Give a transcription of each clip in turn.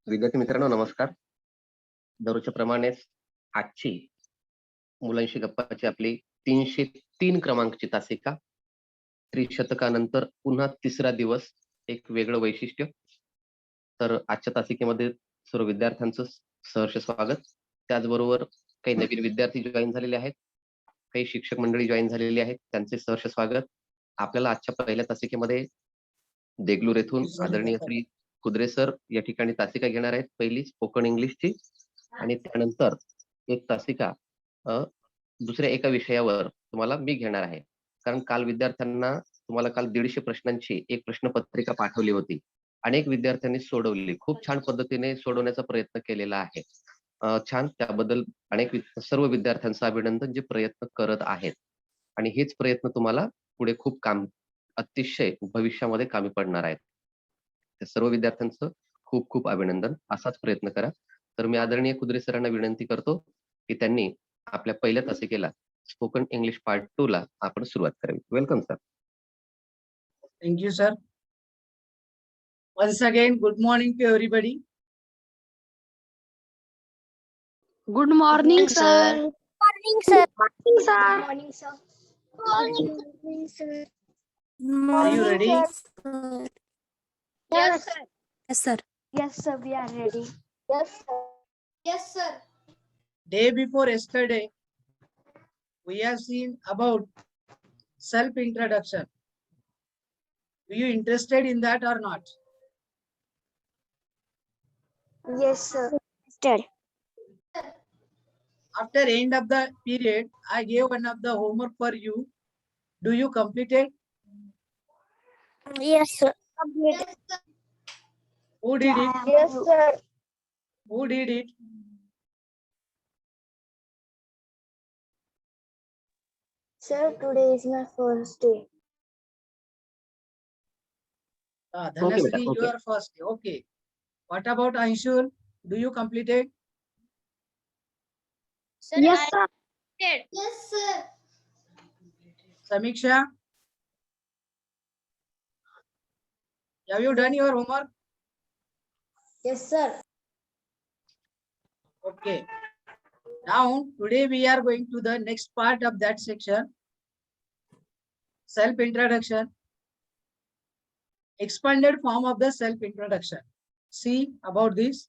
विद्यार्थी मित्रांनो नमस्कार. दररोजच्या प्रमाणेच आजची मुलांशी गप्पाची आपली 303 क्रमांकची तासिका. त्रिशतकानंतर पुन्हा तिसरा दिवस, एक वेगळं वैशिष्ट्य. तर आजच्या तासिकेमध्ये सर्व विद्यार्थ्यांचं सहर्ष स्वागत. त्याचबरोबर काही नवीन विद्यार्थी जॉईन झालेले आहेत, काही शिक्षक मंडळी जॉईन झालेली आहेत, त्यांचे सहर्ष स्वागत. आपल्याला आजच्या पहिल्या तासिकेमध्ये देगलूर येथून आदरणीय श्री कुद्रे सर या ठिकाणी तासिका घेणार आहेत, पहिली स्पोकन इंग्लिशची, आणि त्यानंतर एक तासिका दुसऱ्या एका विषयावर तुम्हाला मी घेणार आहे. कारण काल विद्यार्थ्यांना तुम्हाला काल 150 प्रश्नांची एक प्रश्नपत्रिका पाठवली होती. अनेक विद्यार्थ्यांनी सोडवली, खूप छान पद्धतीने सोडवण्याचा प्रयत्न केलेला आहे. छान, त्याबद्दल सर्व विद्यार्थ्यांचं अभिनंदन जे प्रयत्न करत आहेत. आणि हेच प्रयत्न तुम्हाला पुढे खूप अतिशय भविष्यामध्ये कामी पडणार आहेत. त्या सर्व विद्यार्थ्यांचं खूप खूप अभिनंदन. असाच प्रयत्न करा. तर मी आदरणीय कुद्रे सरांना विनंती करतो की त्यांनी आपल्या पहिल्या तासिकेला स्पोकन इंग्लिश पार्ट 2 ला आपण सुरुवात करावी. Welcome sir. Thank you, sir. Once again, good morning to everybody. Good morning, sir. Morning, sir. Morning, sir. Morning, sir. Morning, sir. Are you ready? Yes, sir. Yes, sir. Yes, sir. We are ready. Yes, sir. Yes, sir. Day before yesterday, we have seen about self-introduction. Are you interested in that or not? Yes, sir. Interested. After end of the period, I gave one of the homework for you. Do you complete it? Yes, sir. Yes, Who did it? yes, sir. Who did it? Sir, today is my first day. Dhanasri, madam, you okay. are first. Okay. What about Anshul? Do you complete it? Sir, Yes, sir. Yes, sir. Samiksha? Have you done your homework? Yes, sir. Okay. Now, today we are going to the next part of that section. Self-introduction. Expanded form of the self-introduction. See about this.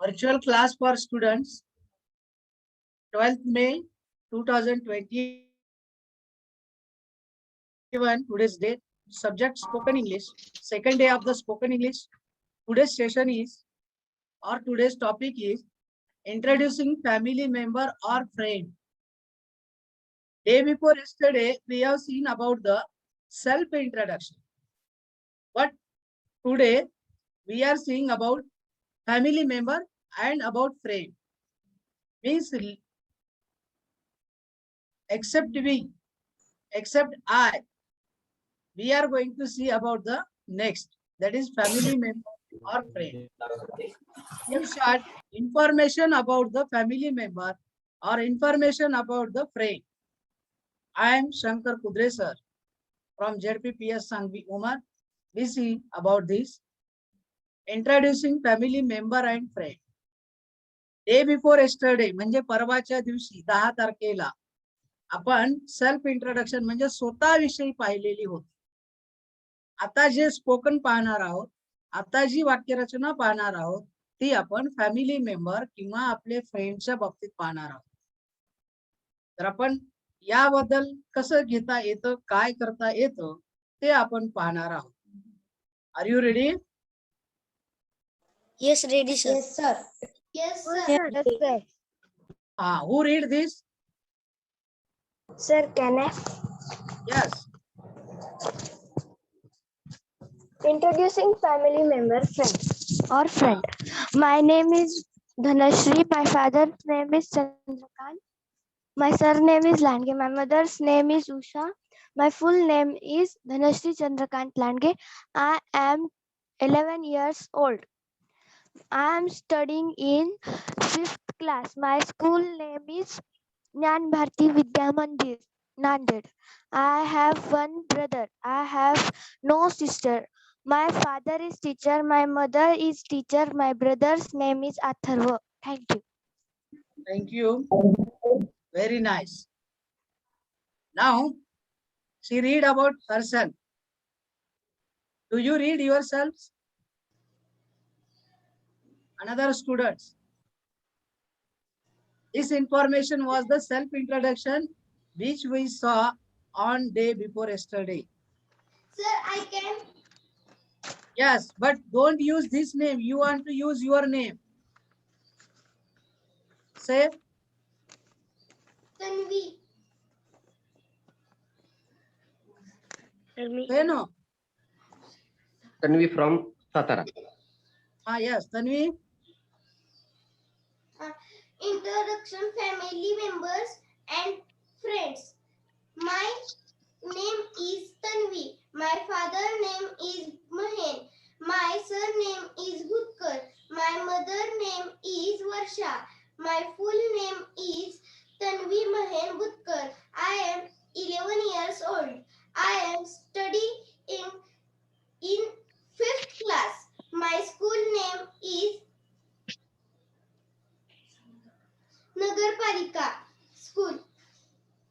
Virtual class for students. 12th May 2021. Today's date. Subject spoken English. Second day of the spoken English. Today's session is, or today's topic is, introducing family member or friend. Day before yesterday, we have seen about the self-introduction. But today, we are seeing about family member and about friend. Means except I, we are going to see about the next, that is family member or friend. In short, information about the family member or information about the friend. I am Shankar Kudre sir from ZPPS Sangvi Umar. We see about this. Introducing family member and friend. Day before yesterday, म्हणजे परवाच्या दिवशी 10 तारखेला आपण self introduction म्हणजे स्वतःविषयी पाहिलेली होती. आता जे स्पोकन पाहणार आहोत, आता जी वाक्यरचना पाहणार आहोत, ती आपण फॅमिली मेंबर किंवा आपले फ्रेंडच्या बाबतीत पाहणार आहोत. तर आपण याबद्दल कसं घेता येतं, काय करता येतं, ते आपण पाहणार आहोत. Are you ready? Yes, ready, sir. Yes, sir. Yes, sir. Yes, sir. Who read this? Sir, can I? Yes. Introducing family member, friend. My name is Dhanashri. My father's name is Chandrakant. My surname is Landge. My mother's name is Usha. My full name is Dhanashri Chandrakant Landge. I am 11 years old. I am studying in 5th class. My school name is Jnana Bharati Vidya Mandir, Nanded. I have one brother. I have no sister. My father is teacher. My mother is teacher. My brother's name is Atharva. Thank you. Thank you. Very nice. Now, she read about herself. Do you read yourselves? Another students. This information was the self-introduction which we saw on day before yesterday. Sir, I can. Yes, but don't use this name. You want to use your name. Say, Tanvi. say no. Tanvi from Satara. Yes, Tanvi. Introduction, family members and friends. My name is Tanvi. My father name is Mahen. My surname is Bhutkar. My mother name is Varsha. My full name is Tanvi Mahen Bhutkar. I am 11 years old. I am studying in 5th class. My school name is Nagarpalika School.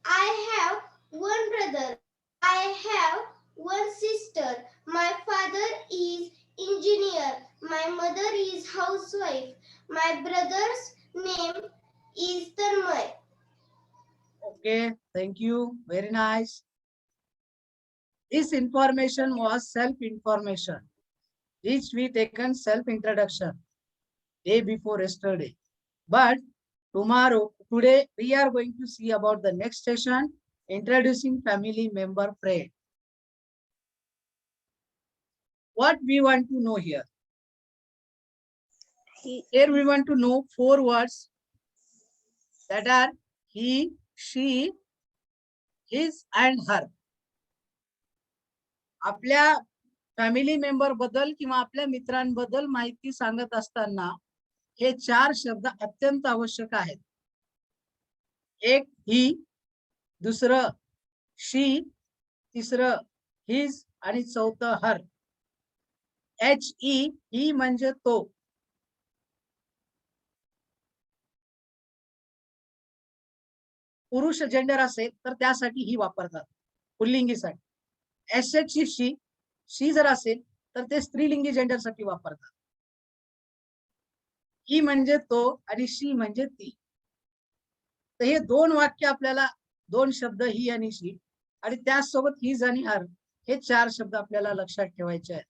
I have one brother. I have one sister. My father is engineer. My mother is housewife. My brother's name is Tanmay. Okay, thank you. Very nice. This information was self-information, which we taken self-introduction day before yesterday. But today, we are going to see about the next session, introducing family member friend. What we want to know here? Here we want to know 4 words that are he, she, his and her. आपल्या family member बद्दल किंवा आपल्या मित्रांबद्दल माहिती सांगत असताना हे 4 शब्द अत्यंत आवश्यक आहेत. एक ही, दुसरं शी, तिसरं हिज आणि चौथं हर. HE ही म्हणजे तो. पुरुष जेंडर असेल तर त्यासाठी ही वापरतात पुल्लिंगीसाठी. SH शी जर असेल तर ते स्त्रीलिंगी जेंडर साठी वापरतात. ही म्हणजे तो आणि शी म्हणजे ती. तर हे 2 वाक्य आपल्याला 2 शब्द ही आणि शी आणि त्यासोबत हिज आणि हर हे 4 शब्द आपल्याला लक्षात ठेवायचे आहेत.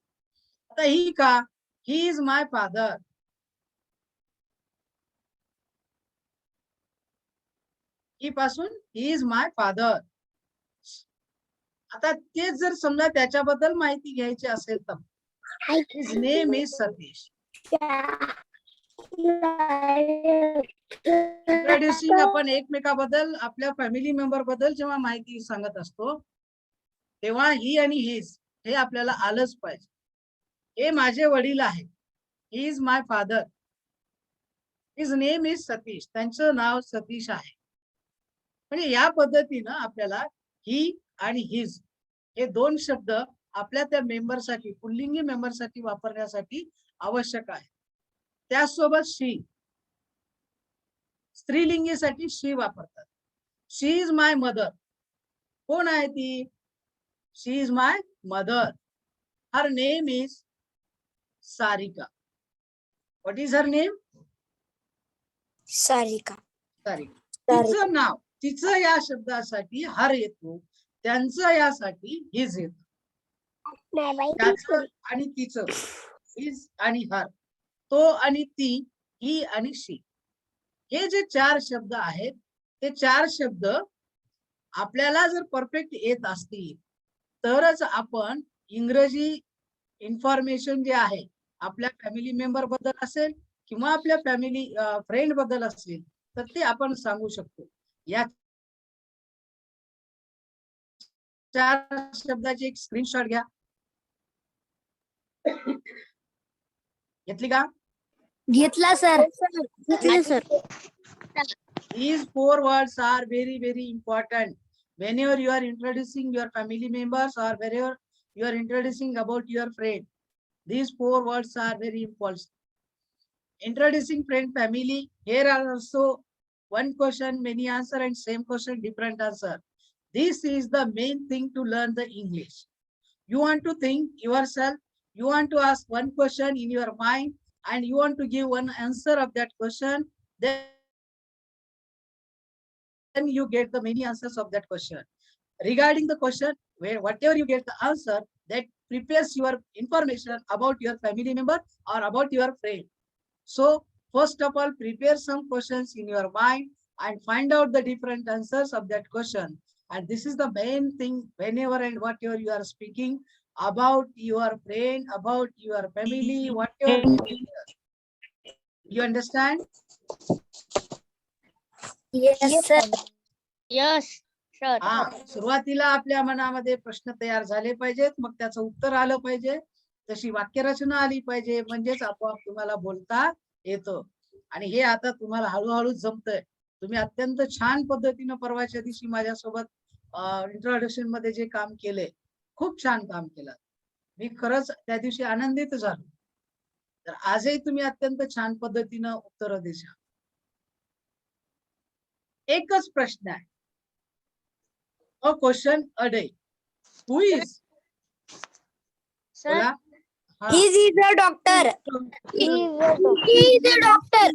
आता ही का? ही इज माय फादर. ही पासून ही इज माय फादर. आता तेच जर समजा त्याच्याबद्दल माहिती घ्यायची असेल तर his name is Satish. Introducing आपण एकमेकाबद्दल आपल्या फॅमिली मेंबर बद्दल जेव्हा माहिती सांगत असतो तेव्हा ही आणि हिज हे आपल्याला आलंच पाहिजे. हे माझे वडील आहेत. ही is my father. His name is Satish. त्यांचं नाव सतीश आहे. म्हणजे या पद्धतीनं आपल्याला ही आणि हिज हे 2 शब्द आपल्या त्या मेंबरसाठी पुल्लिंगी मेंबरसाठी वापरण्यासाठी आवश्यक आहे. त्यासोबत शी स्त्रीलिंगीसाठी शी वापरतात. She is my mother. कोण आहे ती? She is my mother. Her name is Sarika. What is her name? Sarika. Sarika. तिचं नाव, तिचं या शब्दासाठी हर येतो, त्यांचं यासाठी हिज येतो. त्याचं आणि तिचं हिज आणि हर, तो आणि ती, ही आणि शी. हे जे 4 शब्द आहेत ते 4 शब्द आपल्याला जर परफेक्ट येत असतील तरच आपण इंग्रजी इन्फॉर्मेशन जे आहे आपल्या फॅमिली मेंबर बद्दल असेल किंवा आपल्या फॅमिली फ्रेंड बद्दल असेल तर ते आपण सांगू शकतो. या 4 शब्दाची एक स्क्रीनशॉट घ्या. घेतली का? घेतला सर. घेतले sir. These 4 words are very, very important. Whenever you are introducing your family members or wherever you are introducing about your friend, these 4 words are very important. Introducing friend, family, here are also one question, many answer and same question, different answer. This is the main thing to learn the English. You want to think yourself, you want to ask one question in your mind and you want to give one answer of that question, then you get the many answers of that question. Regarding the question, where whatever you get the answer, that prepares your information about your family member or about your friend. So first of all, prepare some questions in your mind and find out the different answers of that question. And this is the main thing whenever and whatever you are speaking about your friend, about your family, whatever. You understand? Yes sir. Yes sir. हा, सुरुवातीला आपल्या मनामध्ये प्रश्न तयार झाले पाहिजेत, मग त्याचं उत्तर आलं पाहिजे, तशी वाक्यरचना आली पाहिजे, म्हणजेच आपोआप तुम्हाला बोलता येतं. आणि हे आता तुम्हाला हळूहळू जमतंय. तुम्ही अत्यंत छान पद्धतीनं परवाच्या दिवशी माझ्यासोबत इंट्रोडक्शन मध्ये जे काम केले, खूप छान काम केलं. मी खरंच त्या दिवशी आनंदित झालो. तर आजही तुम्ही अत्यंत छान पद्धतीनं उत्तर देशा. एकच प्रश्न आहे. A question a day. Who is? Sir, बोला. हा. he is a doctor. He is a doctor.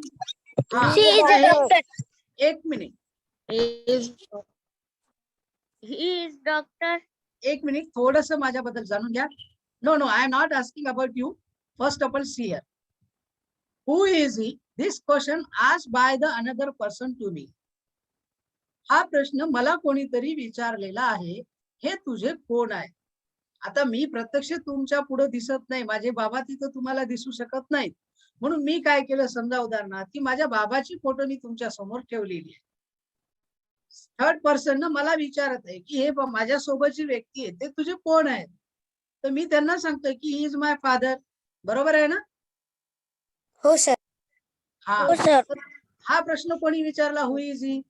हा. She is a doctor. एक मिनिट. He is doctor. एक मिनिट थोडंसं माझ्याबद्दल जाणून घ्या. No, no, I am not asking about you. First of all, see here. Who is he? This question asked by the another person to me. हा प्रश्न मला कोणीतरी विचारलेला आहे. हे तुझे कोण आहे? आता मी प्रत्यक्ष तुमच्या पुढे दिसत नाही, माझे बाबा तिथं तुम्हाला दिसू शकत नाहीत, म्हणून मी काय केलं समजा उदाहरणार्थ की माझ्या बाबाची फोटो मी तुमच्या समोर ठेवलेली आहे. थर्ड पर्सन मला विचारत आहे की हे माझ्या सोबतची व्यक्ती आहे ते तुझे कोण आहेत? तर मी त्यांना सांगतोय की ही इज माय फादर. बरोबर आहे ना? हो सर. हा. हो सर. हा प्रश्न कोणी विचारला? हु इज ही?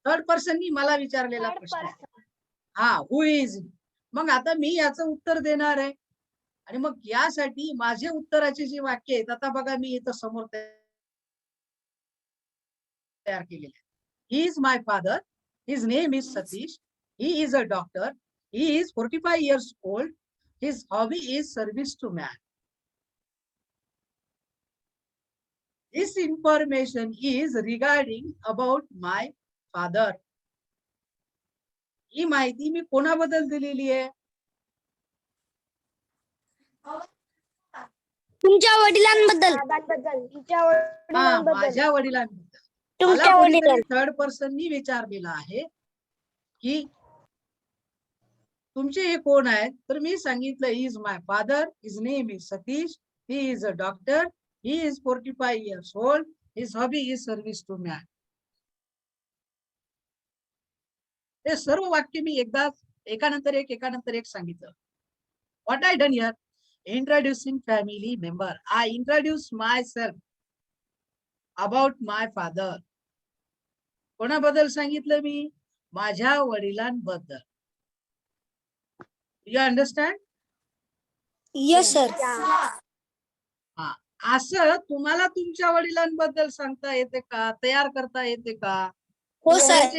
थर्ड पर्सननी मला विचारलेला प्रश्न. हा, हु इज. मग आता मी याचं उत्तर देणार आहे आणि मग यासाठी माझे उत्तराचे जे वाक्य आहेत आता बघा मी इथं समोर तयार केलेले आहे. He is my father. His name is Satish. He is a doctor. He is 45 years old. His hobby is service to man. This information is regarding about my father. ही माहिती मी कोणाबद्दल दिलेली आहे? तुमच्या वडिलांबद्दल. हा, माझ्या वडिलांबद्दल. तुमच्या वडिलांबद्दल. थर्ड पर्सननी विचारलेला आहे की तुमचे हे कोण आहेत? तर मी सांगितलं is my father. His name is Satish. He is a doctor. He is 45 years old. His hobby is service to man. हे सर्व वाक्य मी एकदा एकानंतर एक सांगितलं. What I done here? Introducing family member. I introduce myself about my father. कोणाबद्दल सांगितलं मी? माझ्या वडिलांबद्दल. You understand? Yes sir. हा, असं तुम्हाला तुमच्या वडिलांबद्दल सांगता येते का? तयार करता येते का? हो सर.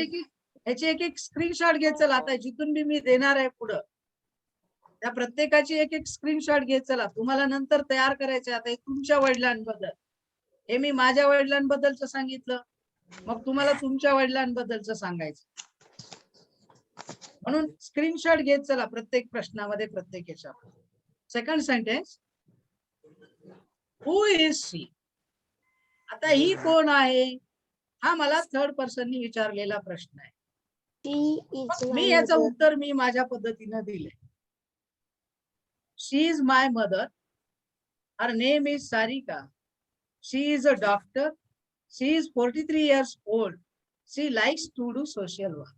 ह्याचे एक स्क्रीनशॉट घे. चला आता जिथून मी देणार आहे पुढं त्या प्रत्येकाची एक स्क्रीनशॉट घे. चला तुम्हाला नंतर तयार करायचे. आता तुमच्या वडिलांबद्दल हे मी माझ्या वडिलांबद्दलच सांगितलं, मग तुम्हाला तुमच्या वडिलांबद्दलच सांगायचं. म्हणून स्क्रीनशॉट घेत चला प्रत्येक प्रश्नामध्ये प्रत्येक याच्यावर. Second sentence. Who is she? आता ही कोण आहे? हा मला थर्ड पर्सननी विचारलेला प्रश्न आहे. मी याचं उत्तर मी माझ्या पद्धतीनं दिलंय. She is my mother. Her name is Sarika. She is a doctor. She is 43 years old. She likes to do social work.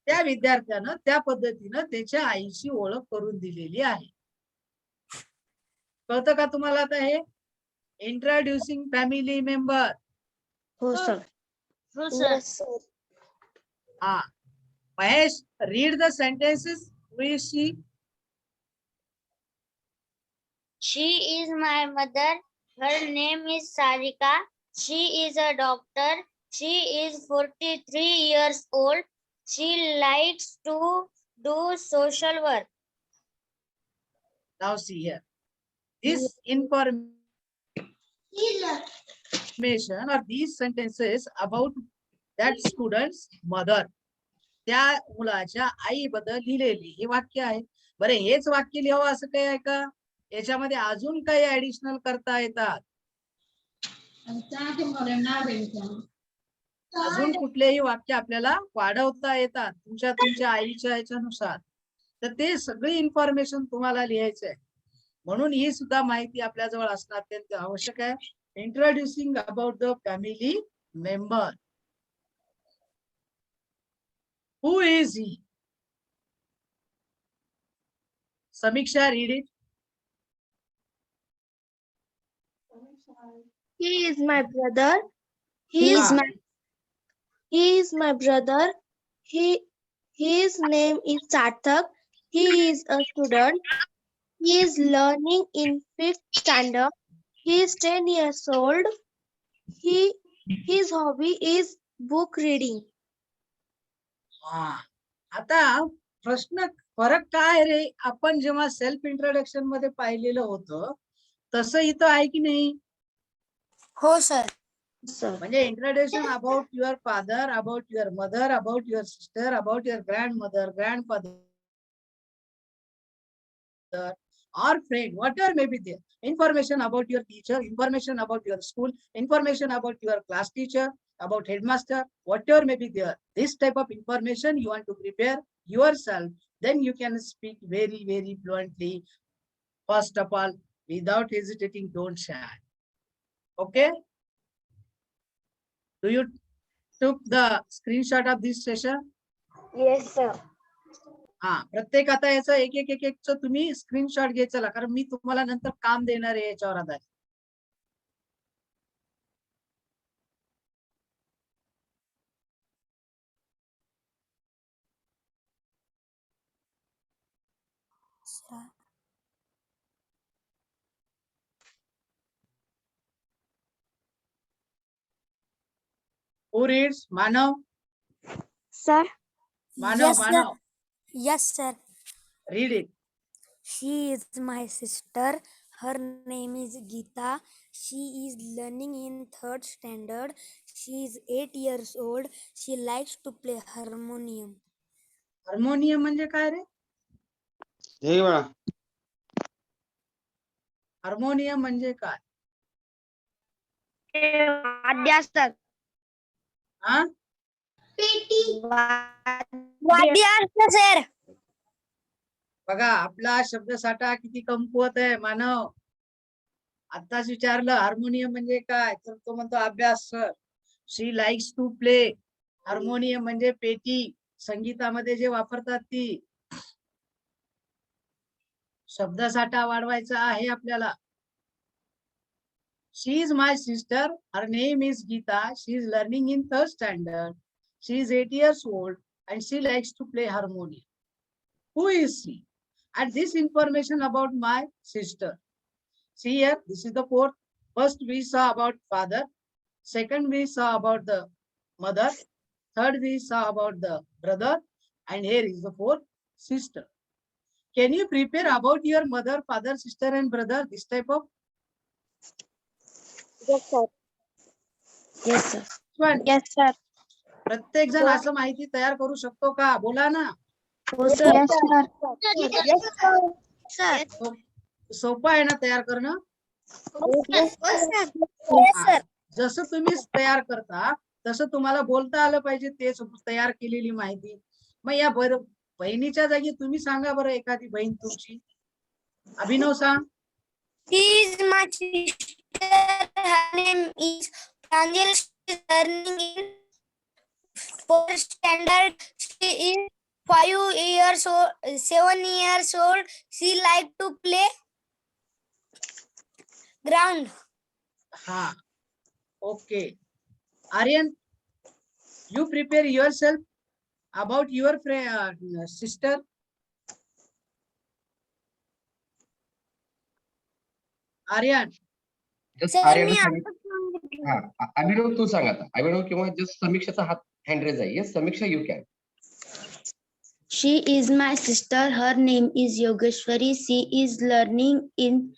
त्या विद्यार्थ्यानं त्या पद्धतीनं त्याच्या आईची ओळख करून दिलेली आहे. कळतं का तुम्हाला आता हे? Introducing family member. हो सर. हो Yes, sir. हा. Mahesh, read the sentences. Who is she? She is my mother. Her name is Sarika. She is a doctor. She is 43 years old. She likes to do social work. Now see here. This information or these sentences about that student's mother. त्या मुलाच्या आई बद्दल लिहिलेली हे वाक्य आहे. बरं, हेच वाक्य लिहावं असं काही आहे का? याच्यामध्ये अजून काही ऍडिशनल करता येतात? अजून कुठलेही वाक्य आपल्याला वाढवता येतात तुमच्या आईच्या ह्याच्यानुसार. तर ते सगळी इन्फॉर्मेशन तुम्हाला लिहायचं आहे. म्हणून ही सुद्धा माहिती आपल्या जवळ असणं अत्यंत आवश्यक आहे. Introducing about the family member. Who is he? Samiksha, read it. He is my brother. He is my brother. His name is Sarthak. He is a student. He is learning in 5th standard. He is 10 years old. His hobby is book reading. हा. आता प्रश्न फरक काय रे? आपण जेव्हा self introduction मध्ये पाहिलेलं होतं तसं इथं आहे की नाही? हो सर. म्हणजे introduction about your father, about your mother, about your sister, about your grandmother, grandfather or friend, whatever may be there. Information about your teacher, information about your school, information about your class teacher, about headmaster, whatever may be there. This type of information you want to prepare yourself, then you can speak very, very fluently. First of all, without hesitating, don't shy. Okay? Do you took the screenshot of this session? Yes, sir. हा. प्रत्येक आता याचं एक तुम्ही screenshot घ्यायचा चला, कारण मी तुम्हाला नंतर काम देणार आहे याच्यावर आधारित. Who reads? Manav? Sir. Manav. Yes, sir. Read it. She is my sister. Her name is Geeta. She is learning in 3rd standard. She is 8 years old. She likes to play harmonium. Harmonium म्हणजे काय रे? Harmonium म्हणजे काय? वाद्य असतात. हा? वाद्य असतं sir. बघा, आपला शब्दसाठा किती कमकुवत आहे मानव. आताच विचारलं हार्मोनियम म्हणजे काय, तर तो म्हणतो अभ्यास sir. She likes to play. Harmonium म्हणजे पेटी, संगीतामध्ये जे वापरतात ती. शब्दसाठा वाढवायचा आहे आपल्याला. She is my sister. Her name is Geeta. She is learning in 3rd standard. She is 8 years old and she likes to play harmonium. Who is she? And this information about my sister. See here, this is the fourth. First we saw about father. Second we saw about the mother. Third we saw about the brother. And here is the fourth, sister. Can you prepare about your mother, father, sister and brother? This type of? Yes, sir. Yes, sir. One. Yes, sir. प्रत्येक जण असं माहिती तयार करू शकतो का? बोला ना. हो sir. Yes, sir. Yes, sir. सोपं आहे ना तयार करणं? हा. जसं तुम्ही तयार करता तसं तुम्हाला बोलता आलं पाहिजे, तेच तयार केलेली माहिती. मग या बहिणीच्या जागी तुम्ही सांगा बरं एखादी बहीण तुमची. अभिनव सांग. She is my sister. Her name is Pranjal. She is learning in fourth standard. She is 5 years old, 7 years old. She like to play ground. हा. Okay. Aryan, you prepare yourself about your sister. Aryan, just Sir, आर्यानं मी सांगितलं. आता हा, अभिनव तू सांग आता. अभिनव किंवा just समीक्षाचा हात hand raise आहे. Yes Samiksha you can. She is my sister. Her name is Yogeshwari. She is learning in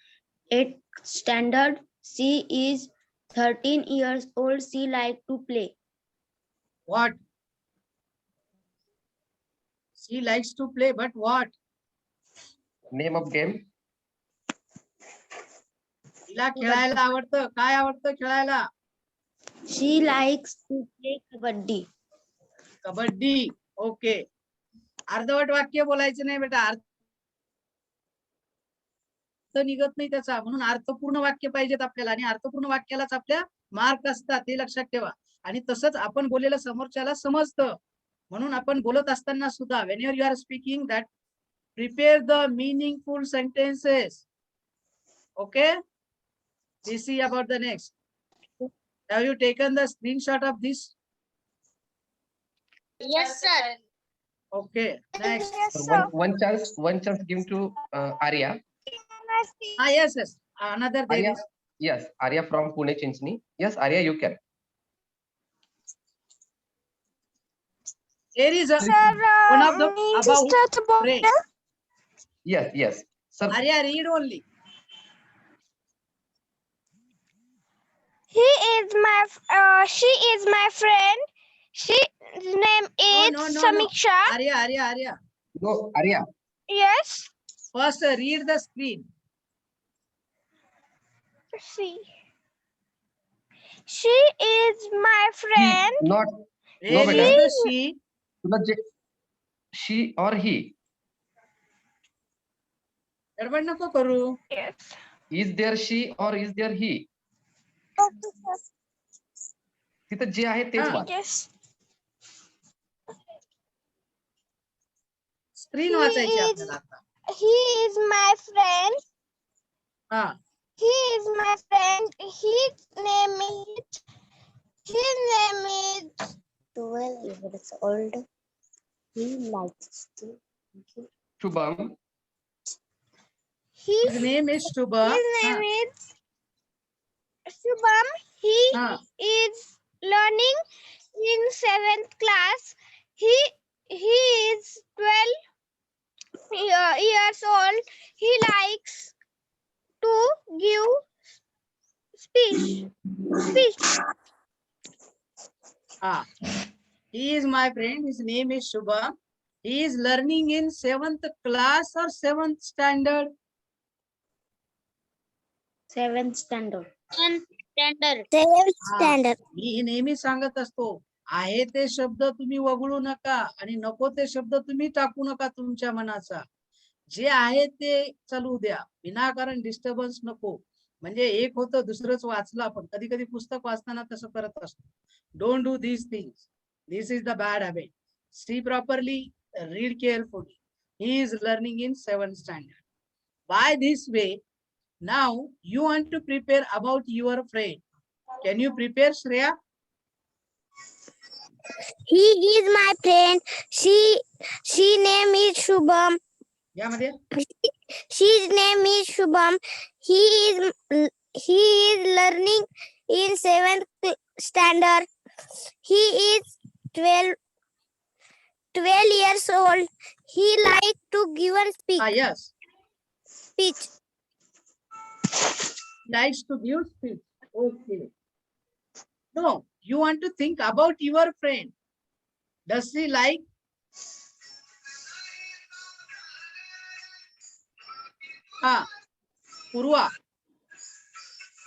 8th standard. She is 13 years old. She like to play. what? She likes to play, but what? Name of game. तिला खेळायला आवडतं. काय आवडतं खेळायला? She likes to play kabaddi. Kabaddi. Okay. अर्धवट वाक्य बोलायचं नाही बेटा. अर्थ निघत नाही त्याचा, म्हणून अर्थपूर्ण वाक्य पाहिजेत आपल्याला, आणि अर्थपूर्ण वाक्यालाच आपल्या मार्क असतात, हे लक्षात ठेवा. आणि तसंच आपण बोललेलं समोरच्याला समजतं, म्हणून आपण बोलत असताना सुद्धा when you are speaking that prepare the meaningful sentences. Okay. We see about the next. Have you taken the screenshot of this? Yes, sir. Okay. Next. One chance given to Arya. Yes, yes. Another there Arya, is. yes, Arya from Pune Chinchni. Yes, Arya, you can. There is one of the about phrase. Yes. Sir, Arya, read only. She is my friend. She's name is No. Samiksha. Arya. no, Arya. Yes. First, read the screen. She is my She, friend. not Where beta. is the she? तुला जे she or he. गडबड नको करू. Yes. Is there she or is there he? तिथं जे आहे तेच हा. वाच. Yes. स्क्रीन वाचायची आपल्याला आता. He is my friend. हा. He is my friend. His name is 12 years old. He likes to. Shubham. His name is Shubha. His name is Shubham. He हा. is learning in 7th class. He is 12 years old. He likes to give speech. Ah, he is my friend. His name is Shubha. He is learning in 7th class or 7th standard. 7th standard. Standard. Standard. मी नेहमी सांगत असतो, आहे ते शब्द तुम्ही वगळू नका आणि नको ते शब्द तुम्ही टाकू नका तुमच्या मनाचा. जे आहे ते चालू द्या, विनाकारण डिस्टर्बन्स नको. म्हणजे एक होतं दुसरंच वाचलं आपण. कधी कधी पुस्तक वाचताना तसं करत असतो. Don't do these things. This is the bad habit. See properly, read carefully. He is learning in 7th standard. By this way, now you want to prepare about your friend. Can you prepare, Shreya? He is my friend. She name is Shubham. यामध्ये His name is Shubham. He is learning in 7th standard. He is 12 years old. He like to give a yes, speech. likes to give speech. Okay. No, you want to think about your friend. Does she like? Purva.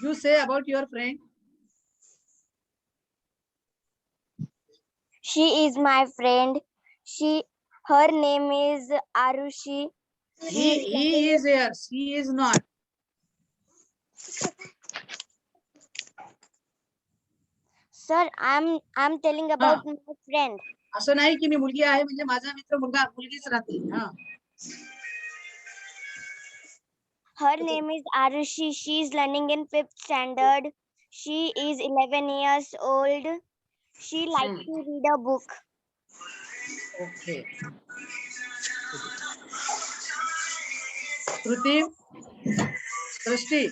You say about your friend. She is my friend. Her name is Arushi. He is here. She is not. Sir, I'm telling about my friend. असं नाही की मी मुलगी आहे म्हणजे माझा मित्र मुलगीच राहते. हा. Her name is Arushi. She is learning in 5th standard. She is 11 years old. She likes to read a book. Okay. Shruti, Srishti.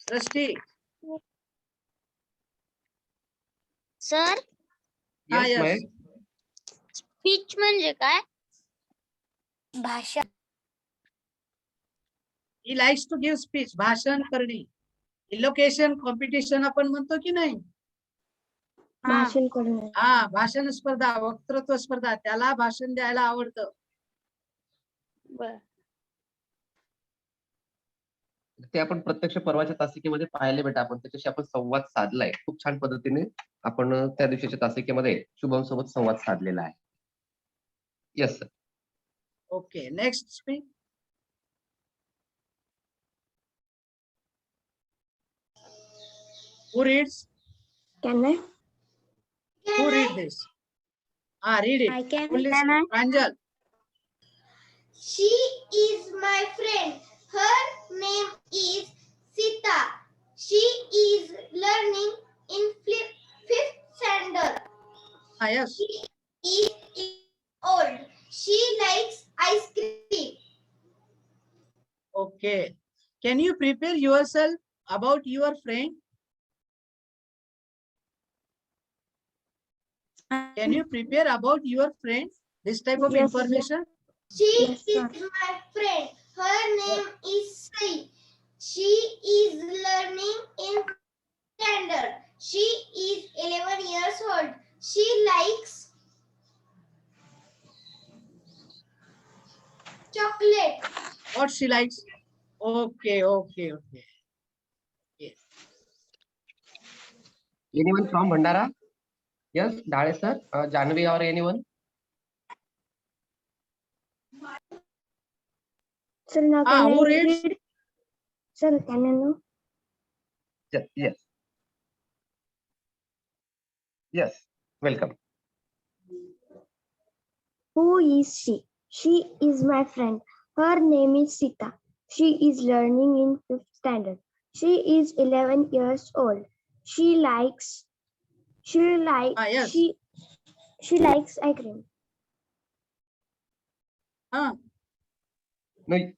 Srishti. Sir हा, Yes, yes. Mahesh. स्पीच म्हणजे काय? भाषा. He likes to give speech. भाषण करणे. Elocution competition आपण म्हणतो की नाही. भाषण करणे. हा, भाषण स्पर्धा, वक्तृत्व स्पर्धा, त्याला भाषण द्यायला आवडतं. ते आपण प्रत्यक्ष परवाच्या तासिकेमध्ये पाहिले बेटा. आपण त्याच्याशी आपण संवाद साधलाय खूप छान पद्धतीने. आपण त्या दिवशीच्या तासिकेमध्ये शुभम सोबत संवाद साधलेला आहे. Yes sir. Okay, next speak. Who reads? Can I? Who read this? Read it. I can. Who listen? Pranjal. She is my friend. Her name is Sita. She is learning in 5th standard. Yes. She is old. She likes ice cream. Okay. Can you prepare yourself about your friend? Can you prepare about your friend this type of Yes, information? She Yes, sir. is my friend. Her name is Sai. She is learning in standard. She is 11 years old. She likes chocolate. What she likes? Okay, okay, okay. Anyone from Bhandara? Yes, Dale sir. Janvi or anyone? Sir, now Ah, can who I reads? read? Sir, can I know? Yes. Yes. Welcome. Who is she? She is my friend. Her name is Sita. She is learning in 5th standard. She is 11 years old. She likes Yes. she likes ice cream. नाही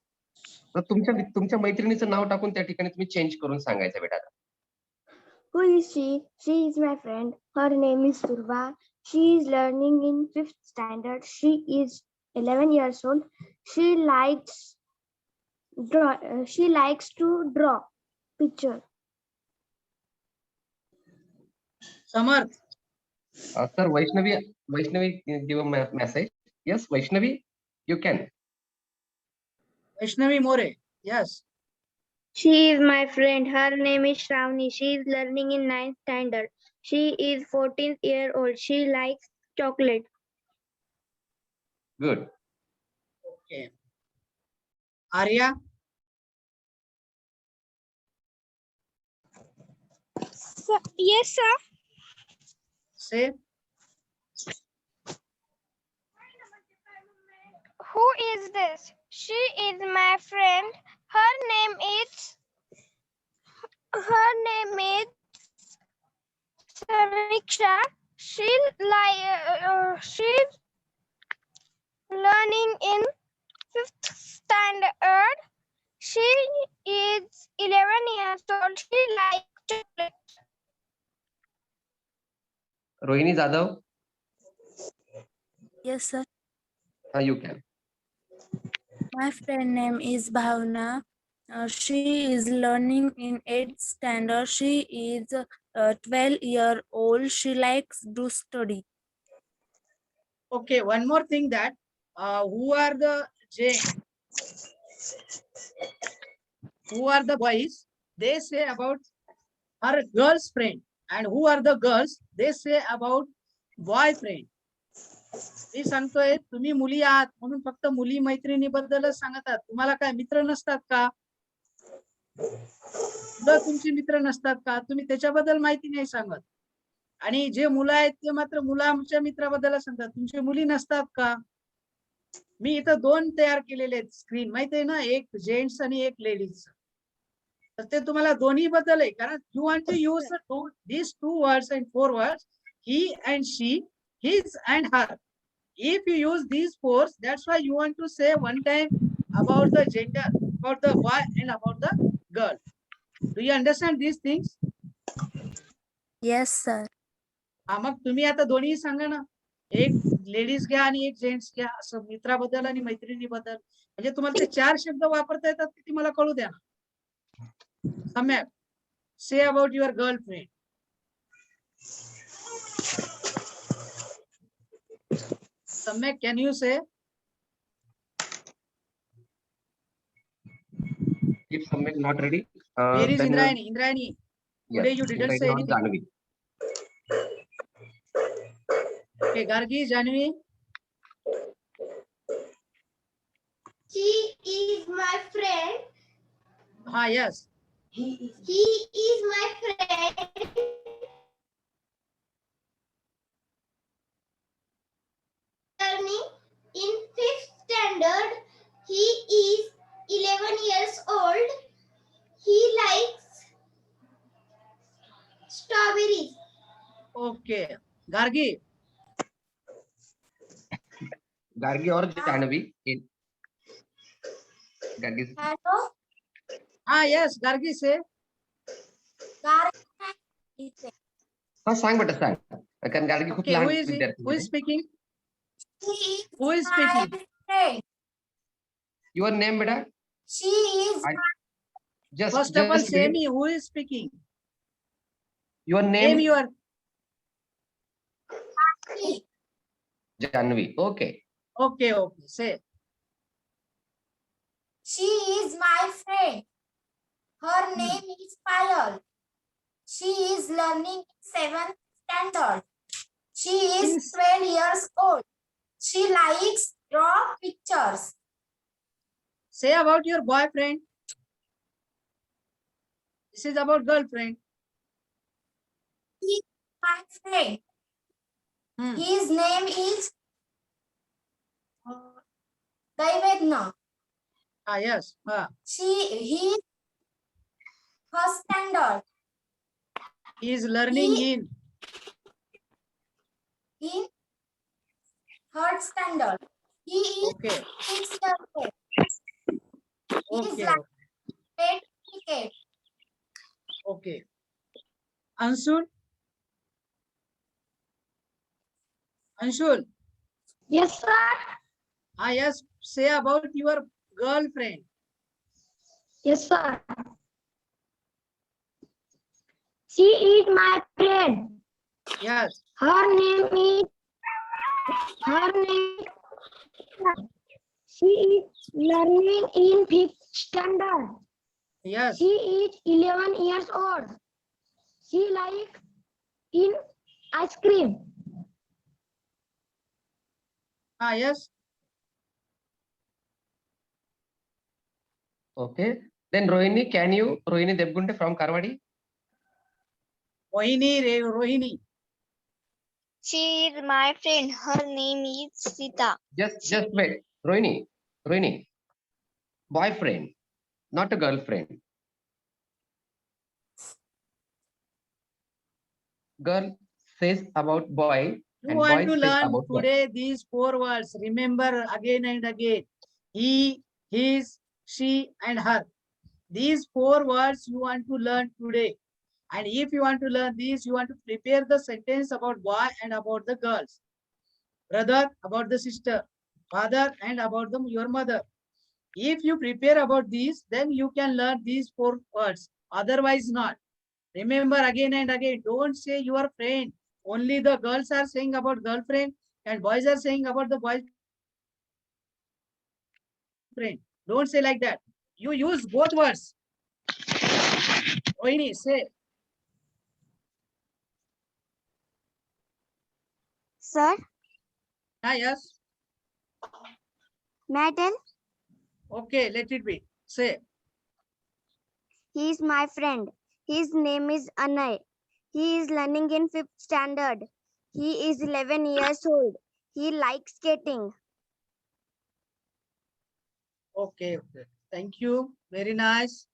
तर तुमच्या मैत्रिणीचं नाव टाकून त्या ठिकाणी तुम्ही change करून सांगायचं बेटा. Who is she? She is my friend. Her name is Durva. She is learning in 5th standard. She is 11 years old. She likes to draw picture. Samarth. Sir, Vaishnavi give a message. Yes, Vaishnavi, you can. Vaishnavi More. Yes. She is my friend. Her name is Shravani. She is learning in 9th standard. She is 14 years old. She likes chocolate. Good. Okay. Arya. Yes, sir. Say. Who is this? She is my friend. Her name is Samiksha. She's learning in 5th standard. She is 11 years old. She likes chocolate. Rohini Jadhav. Yes, sir. You can. My friend name is Bhavna. She is learning in 8th standard. She is 12 years old. She likes to study. Okay, one more thing that who are the Jain? Who are the boys? They say about her girl's friend. And who are the girls? They say about boyfriend. मी सांगतोय तुम्ही मुली आहात म्हणून फक्त मुली मैत्रिणी बद्दलच सांगतात. तुम्हाला काय मित्र नसतात का? मुलं तुमची मित्र नसतात का? तुम्ही त्याच्याबद्दल माहिती नाही सांगत. आणि जे मुलं आहेत ते मात्र मुलांच्या मित्राबद्दल सांगतात. तुमची मुली नसतात का? मी इथं 2 तयार केलेले आहेत स्क्रीन, माहिती आहे ना, एक जेंट्स आणि एक लेडीज. तर ते तुम्हाला दोन्ही बद्दल आहे, कारण you want to use these 2 words and 4 words, he and she, his and her. If you use these 4, that's why you want to say one time about the gender, about the boy and about the girl. Do you understand these things? Yes, sir. हा, मग तुम्ही आता दोन्ही सांगा ना, एक ladies घ्या आणि एक जेंट्स घ्या, असं मित्राबद्दल आणि मैत्रिणीबद्दल. म्हणजे तुम्हाला ते 4 शब्द वापरता येतात ते मला कळू द्या. सम्यक, say about your girlfriend. Samyak, can you say? If Samyak not ready, Where is then Indrayani? Indrayani, today you didn't say anything. Janvi. Okay, Gargi, Janvi. She is my friend. Yes. He is my friend. Learning in 5th standard. He is 11 years old. He likes strawberries. Okay. Gargi. Gargi or Janvi. That is Hello. Yes, Gargi, say. सांग बेटा सांग. कारण गार्गी खूप Okay, लहान who is विद्यार्थी आहे. speaking? She Who is speaking? friend. Your name बेटा. She is Just First of all, just say wait. me who is speaking. Your Name name your. Janvi. Okay. Okay, say. She is my friend. Her name is Payal. She is learning 7th standard. She is Yes. 12 years old. She likes draw pictures. Say about your boyfriend. This is about girlfriend. He is my friend. His name is Daivedna. Yes. He is first standard. He is learning in. In third standard. He is Okay. 6 years old. He is Okay. like playing cricket. Okay. Anshul. Anshul. Yes, sir. Yes. Say about your girlfriend. Yes, sir. She is my friend. Yes. Her name. She is learning in 5th standard. Yes. She is 11 years old. She likes in ice cream. Yes. Okay. Then Rohini, can you? Rohini Devgunde from Karwadi. Rohini. She is my friend. Her name is Sita. Just wait. Rohini. Boyfriend, not a girlfriend. Girl says about boy. You And want boy to says learn about girl. today these 4 words. Remember again and again. He, his, she, and her. These 4 words you want to learn today. And if you want to learn these, you want to prepare the sentence about boy and about the girls. Brother about the sister. Father and about your mother. If you prepare about these, then you can learn these 4 words. Otherwise not. Remember again and again. Don't say your friend. Only the girls are saying about girlfriend and boys are saying about the boyfriend. Don't say like that. You use both words. Rohini, say. Sir, Yes. may I tell? Okay, let it be. Say. He is my friend. His name is Anay. He is learning in 5th standard. He is 11 years old. He likes skating. Okay, okay. Thank you. Very nice.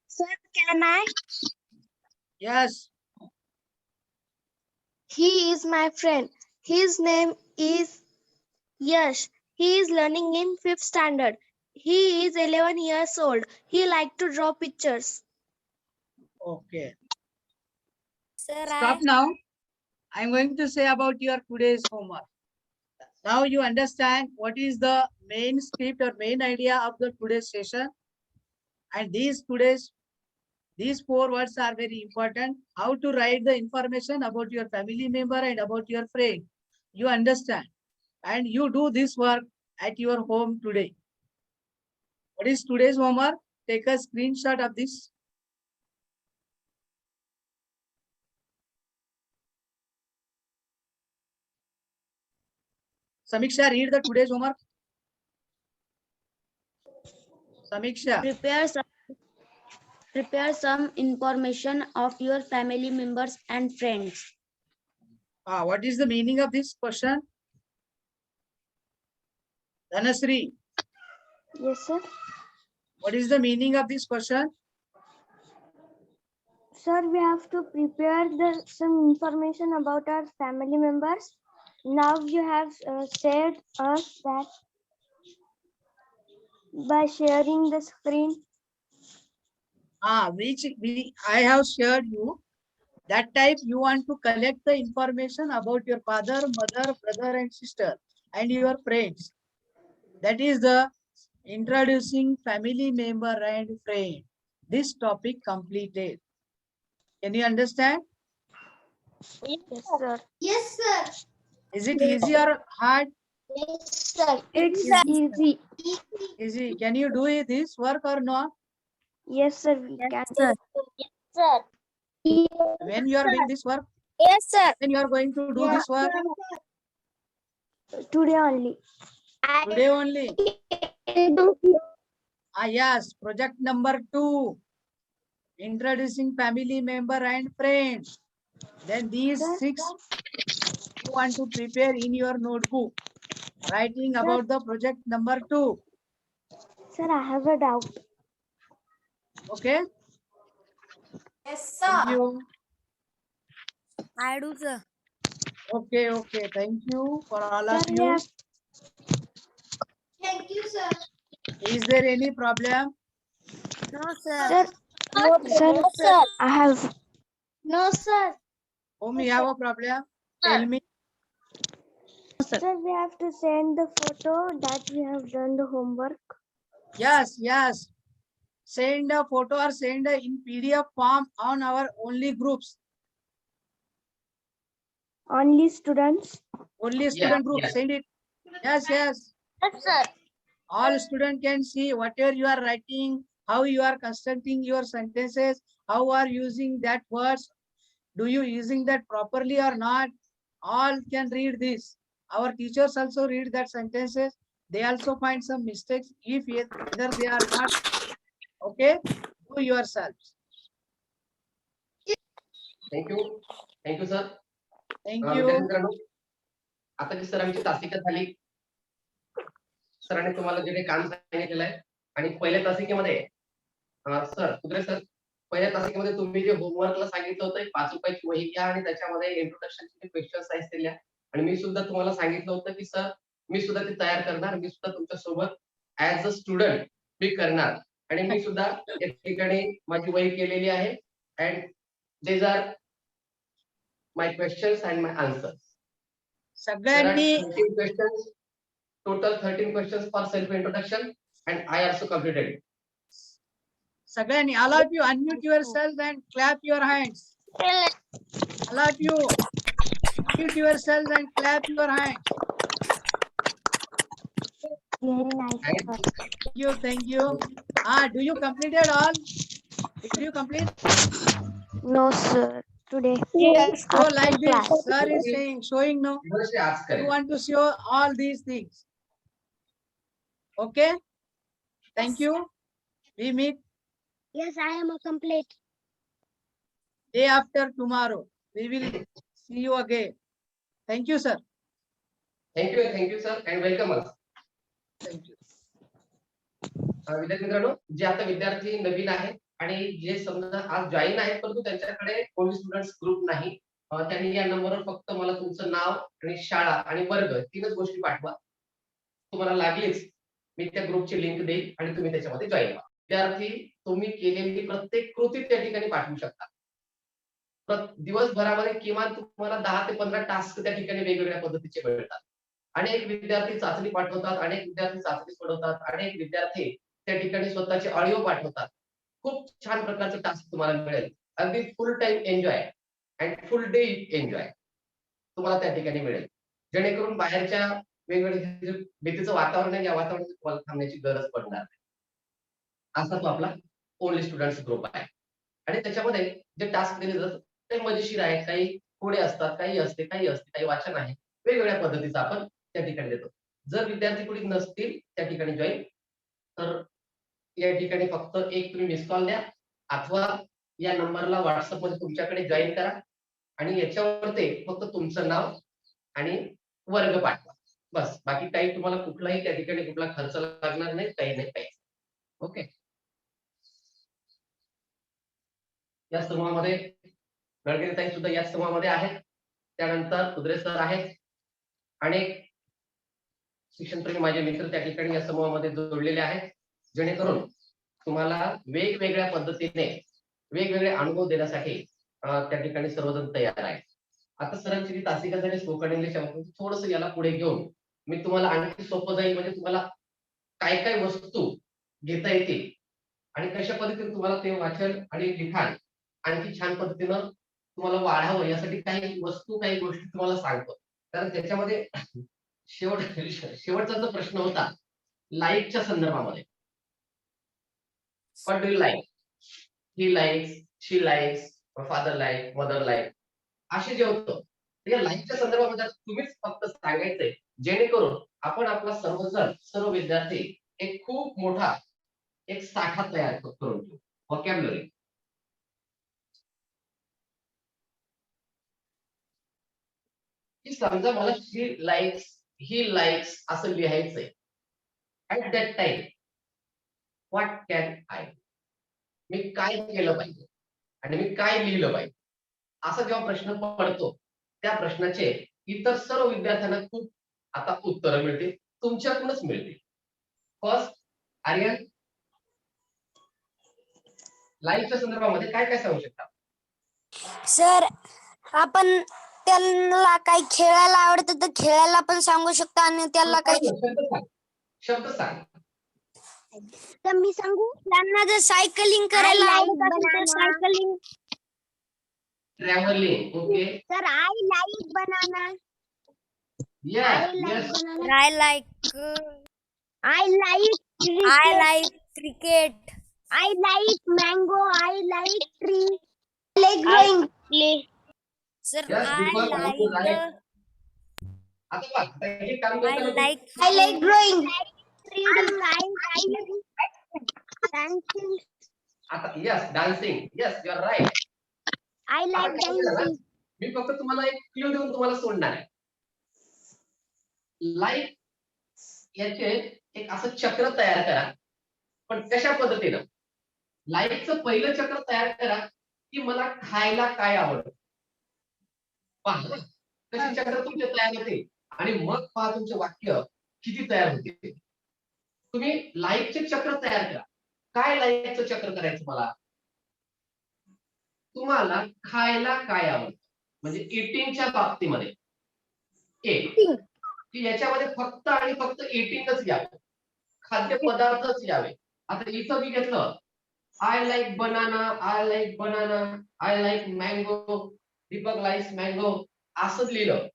Sir, can I? Yes. He is my friend. His name is Yash. He is learning in 5th standard. He is 11 years old. He likes to draw pictures. Okay. Sir, Stop now. I'm going to say about your today's homework. Now you understand what is the main script or main idea of the today's session. And these 4 words are very important. How to write the information about your family member and about your friend. You understand. And you do this work at your home today. What is today's homework? Take a screenshot of this. Samiksha, read the today's homework. Samiksha. Prepare some information of your family members and friends. What is the meaning of this question? Dhanasri, Yes, sir. what is the meaning of this question? Sir, we have to prepare some information about our family members. Now you have said us that by sharing the screen. I have shared you. That type you want to collect the information about your father, mother, brother and sister and your friends. That is the introducing family member and friend. This topic completed. Can you understand? Yes, sir. Yes, sir. Is it easy or hard? Yes, sir. It's easy. Easy. Can you do this work or not? Yes, sir. We can. Sir. Sir. When you are doing this work, Yes, sir. when you are going to do this work? Today only. Today only. Yes, project number 2. Introducing family member and friends. Then these 6 you want to prepare in your notebook. Writing about the project number 2. Sir, I have a doubt. Okay? Yes, Thank you. I do, sir. Okay, okay. Thank you for all Sir, of we you. have Thank you, sir. Is there any problem? No, sir. Sir, No, sir. I have. No, sir. Whom you have a problem? Tell me. Sir, we have to send the photo that we have done the homework. Yes, yes. Send a photo or send a in PDF form on our only groups. Only students. Only student group. yes. Send it. Yes, yes. Yes, sir. All student can see whatever you are writing, how you are constructing your sentences, how are using that words. Do you using that properly or not? All can read this. Our teachers also read that sentences. They also find some mistakes if whether they are not. Okay, do yourselves. Thank you. Thank you, sir. Thank विद्यार्थी you. मित्रांनो, आता जी सरांची तासिका झाली. सरांनी तुम्हाला जे काही काम सांगितलेलं आहे आणि पहिल्या तासिकेमध्ये सर कुत्रे सर पहिल्या तासिकेमध्ये तुम्ही जे होमवर्कला सांगितलं होतं 5 रुपयाची वही घ्या आणि त्याच्यामध्ये इंट्रोडक्शनचे क्वेश्चन्स आहेत ते लिहा. आणि मी सुद्धा तुम्हाला सांगितलं होतं की सर मी सुद्धा ते तयार करणार. मी सुद्धा तुमच्या सोबत ऍज अ स्टुडंट मी करणार आणि मी सुद्धा या ठिकाणी माझी वही केलेली आहे. And these are my questions and my answers. सगळ्यांनी 13 questions, total 13 questions for self introduction, and I also completed it. सगळ्यांनी all of you unmute yourself and clap your hands. All of you. Unmute yourselves and clap your hands. Very nice. And Thank you, thank you. Do you completed all? Did you complete? No, sir. Today. Yes. Show After like this. class. Sir is saying, showing no. Dhanaश्री आज You करेल. want to show all these things. Okay. Thank you. We meet Yes, I am a complete. day after tomorrow. We will see you again. Thank you, sir. Thank you sir and welcome. Thank you. विद्यार्थी मित्रांनो, जे आता विद्यार्थी नवीन आहेत आणि जे समजा आज जॉईन आहेत परंतु त्यांच्याकडे कोणी स्टुडंट्स ग्रुप नाही, त्यांनी या नंबरवर फक्त मला तुमचं नाव आणि शाळा आणि वर्ग 3च गोष्टी पाठवा. तुम्हाला लागलीच मी त्या ग्रुपची लिंक देईल आणि तुम्ही त्याच्यामध्ये जॉईन व्हा. विद्यार्थी तुम्ही केलेली प्रत्येक कृती त्या ठिकाणी पाठवू शकता. दिवसभरामध्ये किमान तुम्हाला 10 ते 15 टास्क त्या ठिकाणी वेगवेगळ्या पद्धतीचे मिळतात. अनेक विद्यार्थी चाचणी पाठवतात, अनेक विद्यार्थी चाचणी सोडवतात, अनेक विद्यार्थी त्या ठिकाणी स्वतःचे ऑडिओ पाठवतात. खूप छान प्रकारचे टास्क तुम्हाला मिळेल. अगदी फुल time enjoy and full day enjoy तुम्हाला त्या ठिकाणी मिळेल. जेणेकरून बाहेरच्या वेगवेगळ्या भीतीचं वातावरण आहे, या वातावरणात तुम्हाला थांबण्याची गरज पडणार नाही. असा तो आपला ओनली स्टुडंट्स ग्रुप आहे. आणि त्याच्यामध्ये जे टास्क दिले जातात ते मजेशीर आहेत, काही कोडे असतात, काही असते, काही वाचन आहे. वेगवेगळ्या पद्धतीचं आपण त्या ठिकाणी देतो. जर विद्यार्थी कोणी नसतील त्या ठिकाणी जॉईन, तर या ठिकाणी फक्त एक तुम्ही मिस कॉल द्या अथवा या नंबरला व्हॉट्सअप मध्ये तुमच्याकडे जॉईन करा आणि याच्यावरती फक्त तुमचं नाव आणि वर्ग पाठवा. बस, बाकी काही तुम्हाला कुठलाही त्या ठिकाणी कुठला खर्च लागणार नाही, काही नाही काही. ओके. या समूहामध्ये गडकरीताई सुद्धा या समूहामध्ये आहेत. त्यानंतर कुद्रे सर आहेत. अनेक शिक्षणप्रेमी माझे मित्र त्या ठिकाणी या समूहामध्ये जोडलेले आहेत, जेणेकरून तुम्हाला वेगवेगळ्या पद्धतीने वेगवेगळे अनुभव देण्यासाठी त्या ठिकाणी सर्वजण तयार आहेत. आता सरांची जी तासिका झाली स्पोकन इंग्लिश, थोडस याला पुढे घेऊन मी तुम्हाला आणखी सोपं जाईल, म्हणजे तुम्हाला काय काय वस्तू घेता येतील आणि कशा पद्धतीने तुम्हाला ते वाचन आणि लिखाण आणखी छान पद्धतीनं तुम्हाला वाढावं यासाठी काही वस्तू काही गोष्टी तुम्हाला सांगतो. कारण त्याच्यामध्ये शेवटचा जो प्रश्न होता लाईकच्या संदर्भामध्ये, what do you like, he likes, she likes, father like, mother like, असे जे होतं या लाईकच्या संदर्भामध्ये तुम्हीच फक्त सांगायचंय, जेणेकरून आपण आपला सर्वजण सर्व विद्यार्थी एक खूप मोठा एक साठा तयार करून घेऊ व्होकॅब्युलरी. की समजा मला शी लाईक्स, ही लाईक्स असं लिहायचंय. At that time what can I, मी काय केलं पाहिजे आणि मी काय लिहिलं पाहिजे, असा जेव्हा प्रश्न पडतो त्या प्रश्नाचे इतर सर्व विद्यार्थ्यांना खूप आता उत्तरं मिळतील, तुमच्याकडूनच मिळतील. फर्स्ट, आर्यन, लाईफच्या संदर्भामध्ये काय काय सांगू शकता? सर, आपण त्यांना काही खेळायला आवडतं तर खेळायला पण सांगू शकतो आणि त्याला काही शब्द सांग. तर मी सांगू, त्यांना जर सायकलिंग करायला I like आवडत असेल तर banana. सायकलिंग. ट्रॅव्हलिंग. ओके. तर I like banana. Yes I like yes. banana. I like I like I cricket. like cricket. I like mango. I like tree. I like drawing. Play. Sir, Yes, I because like you like- आता बघ, आता हे काम I करताना like I like drawing. Reading. I like dancing. आता yes dancing, yes you are right. I like dancing. मी फक्त तुम्हाला एक क्लू देऊन तुम्हाला सोडणार आहे. लाईक याचे एक असं चक्र तयार करा, पण कशा पद्धतीनं? लाईकचं पहिलं चक्र तयार करा की मला खायला काय आवडतं. पहा कशी चक्र तुमचे तयार होते आणि मग पहा तुमचे वाक्य किती तयार होते. तुम्ही लाईकचे चक्र तयार करा. काय लाईकचं चक्र करायचं मला? तुम्हाला खायला काय आवडतं, म्हणजे इटिंगच्या बाबतीमध्ये एक की याच्यामध्ये फक्त आणि फक्त इटिंगच यावं, खाद्य पदार्थच यावे. आता इथं मी घेतलं I like banana, I like banana, I like mango, Deepak likes mango, असं लिहिलं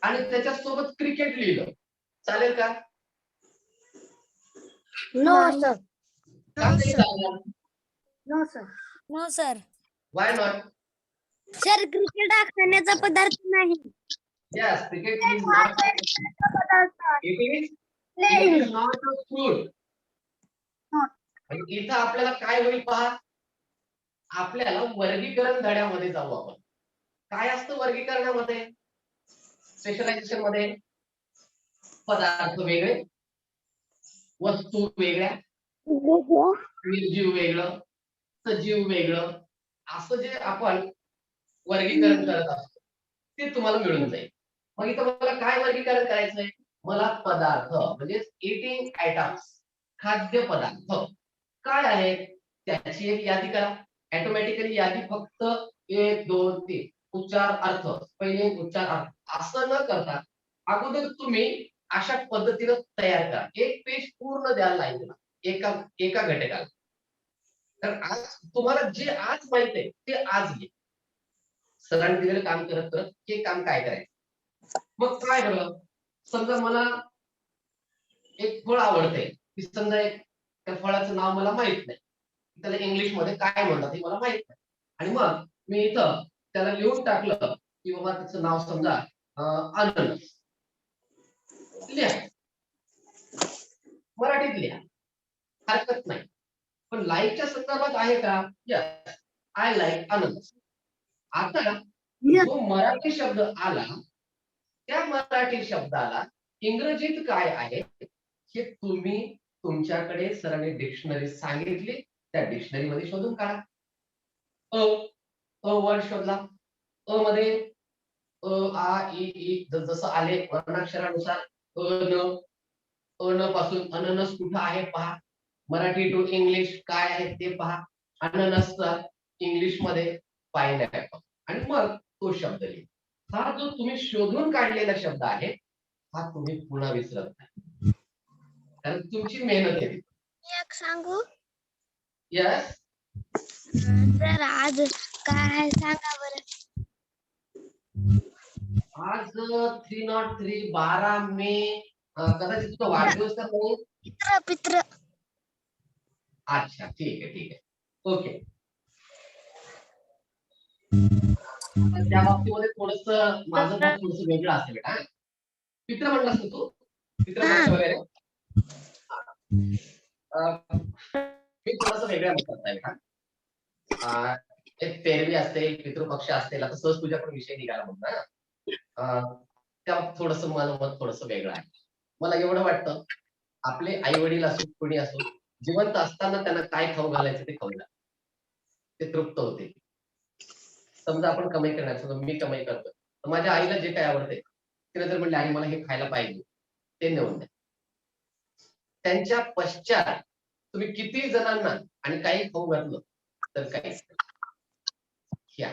आणि त्याच्यासोबत क्रिकेट लिहिलं, चालेल का? No sir. का नाही चालणार? No sir. No sir. Why not? Sir cricket हा खाण्याचा पदार्थ नाही. Yes, cricket is not. It is not a food. आणि इथं आपल्याला काय होईल पहा, आपल्याला वर्गीकरण धड्यामध्ये जाऊ आपण. काय असतं वर्गीकरणामध्ये, स्पेशलायझेशन मध्ये? पदार्थ वेगळे, वस्तू वेगळ्या, निर्जीव वेगळं, सजीव वेगळं, असं जे आपण वर्गीकरण करत असतो ते तुम्हाला मिळून जाईल. मग इथं मला काय वर्गीकरण करायचंय? मला पदार्थ म्हणजे इटिंग आयटम्स, खाद्य पदार्थ काय आहेत त्याची एक यादी करा. ऑटोमॅटिकली यादी फक्त 1 2 3 उच्चार अर्थ, पहिले उच्चार अर्थ असं न करता अगोदर तुम्ही अशा पद्धतीनं तयार करा. एक पेज पूर्ण द्याल लाईनला एका एका घटकाला. तर आज तुम्हाला जे आज माहित आहे ते आज घे. सरांनी दिलेलं काम करत करत हे काम काय करायचं. मग काय बरं, समजा मला एक फळ आवडते, की समजा एक त्या फळाचं नाव मला माहित नाही, त्याला इंग्लिश मध्ये काय म्हणतात हे मला माहित नाही, आणि मग मी इथं त्याला लिहून टाकलं की बाबा त्याचं नाव समजा अननस. लिहा, मराठीत लिहा, हरकत नाही. पण लाईकच्या संदर्भात आहे का? यस, आय लाईक अननस. आता जो मराठी शब्द आला त्या मराठी शब्दाला इंग्रजीत काय आहे हे तुम्ही तुमच्याकडे सरांनी डिक्शनरी सांगितली, त्या डिक्शनरी मध्ये शोधून काढा. अ वर्ड शोधला, अ मध्ये आ इ ई जसं आले वर्णाक्षरानुसार अ न पासून अननस कुठं आहे पहा. मराठी टू इंग्लिश काय आहे ते पहा. अननसचा इंग्लिश मध्ये पाइनएपल, आणि मग तो शब्द लिहा. हा जो तुम्ही शोधून काढलेला शब्द आहे हा तुम्ही पुन्हा विसरत नाही, कारण तुमची मेहनत आहे. एक सांगू यस, सर, आज काय आहे सांगा बरं. आज 303 12 मे, कदाचित तुझा वाढदिवस तर नाही. पित्र पित्र. अच्छा, ठीक आहे ठीक आहे, ओके. त्या बाबतीमध्ये थोडस माझं मत थोडस वेगळं असेल बेटा. पित्र म्हणलास ना तू, पित्रपक्ष वगैरे, मी थोडस वेगळ्या मतात आहे बेटा. एक पेरवी असते, पितृपक्ष असते, आता सहज तुझ्या पण विषय निघाला म्हणून ना, त्या थोडस माझं मत थोडस वेगळं आहे. मला एवढं वाटतं आपले आई वडील असो कोणी असो, जिवंत असताना त्यांना काय खाऊ घालायचं ते खाऊ घाला, ते तृप्त होते. समजा आपण कमाई करणार, समजा मी कमाई करतो, तर माझ्या आईला जे काय आवडते तिला जर म्हणले आई मला हे खायला पाहिजे, ते नेऊन द्या. त्यांच्या पश्चात तुम्ही किती जणांना आणि काही खाऊ घातलं तर काही घ्या.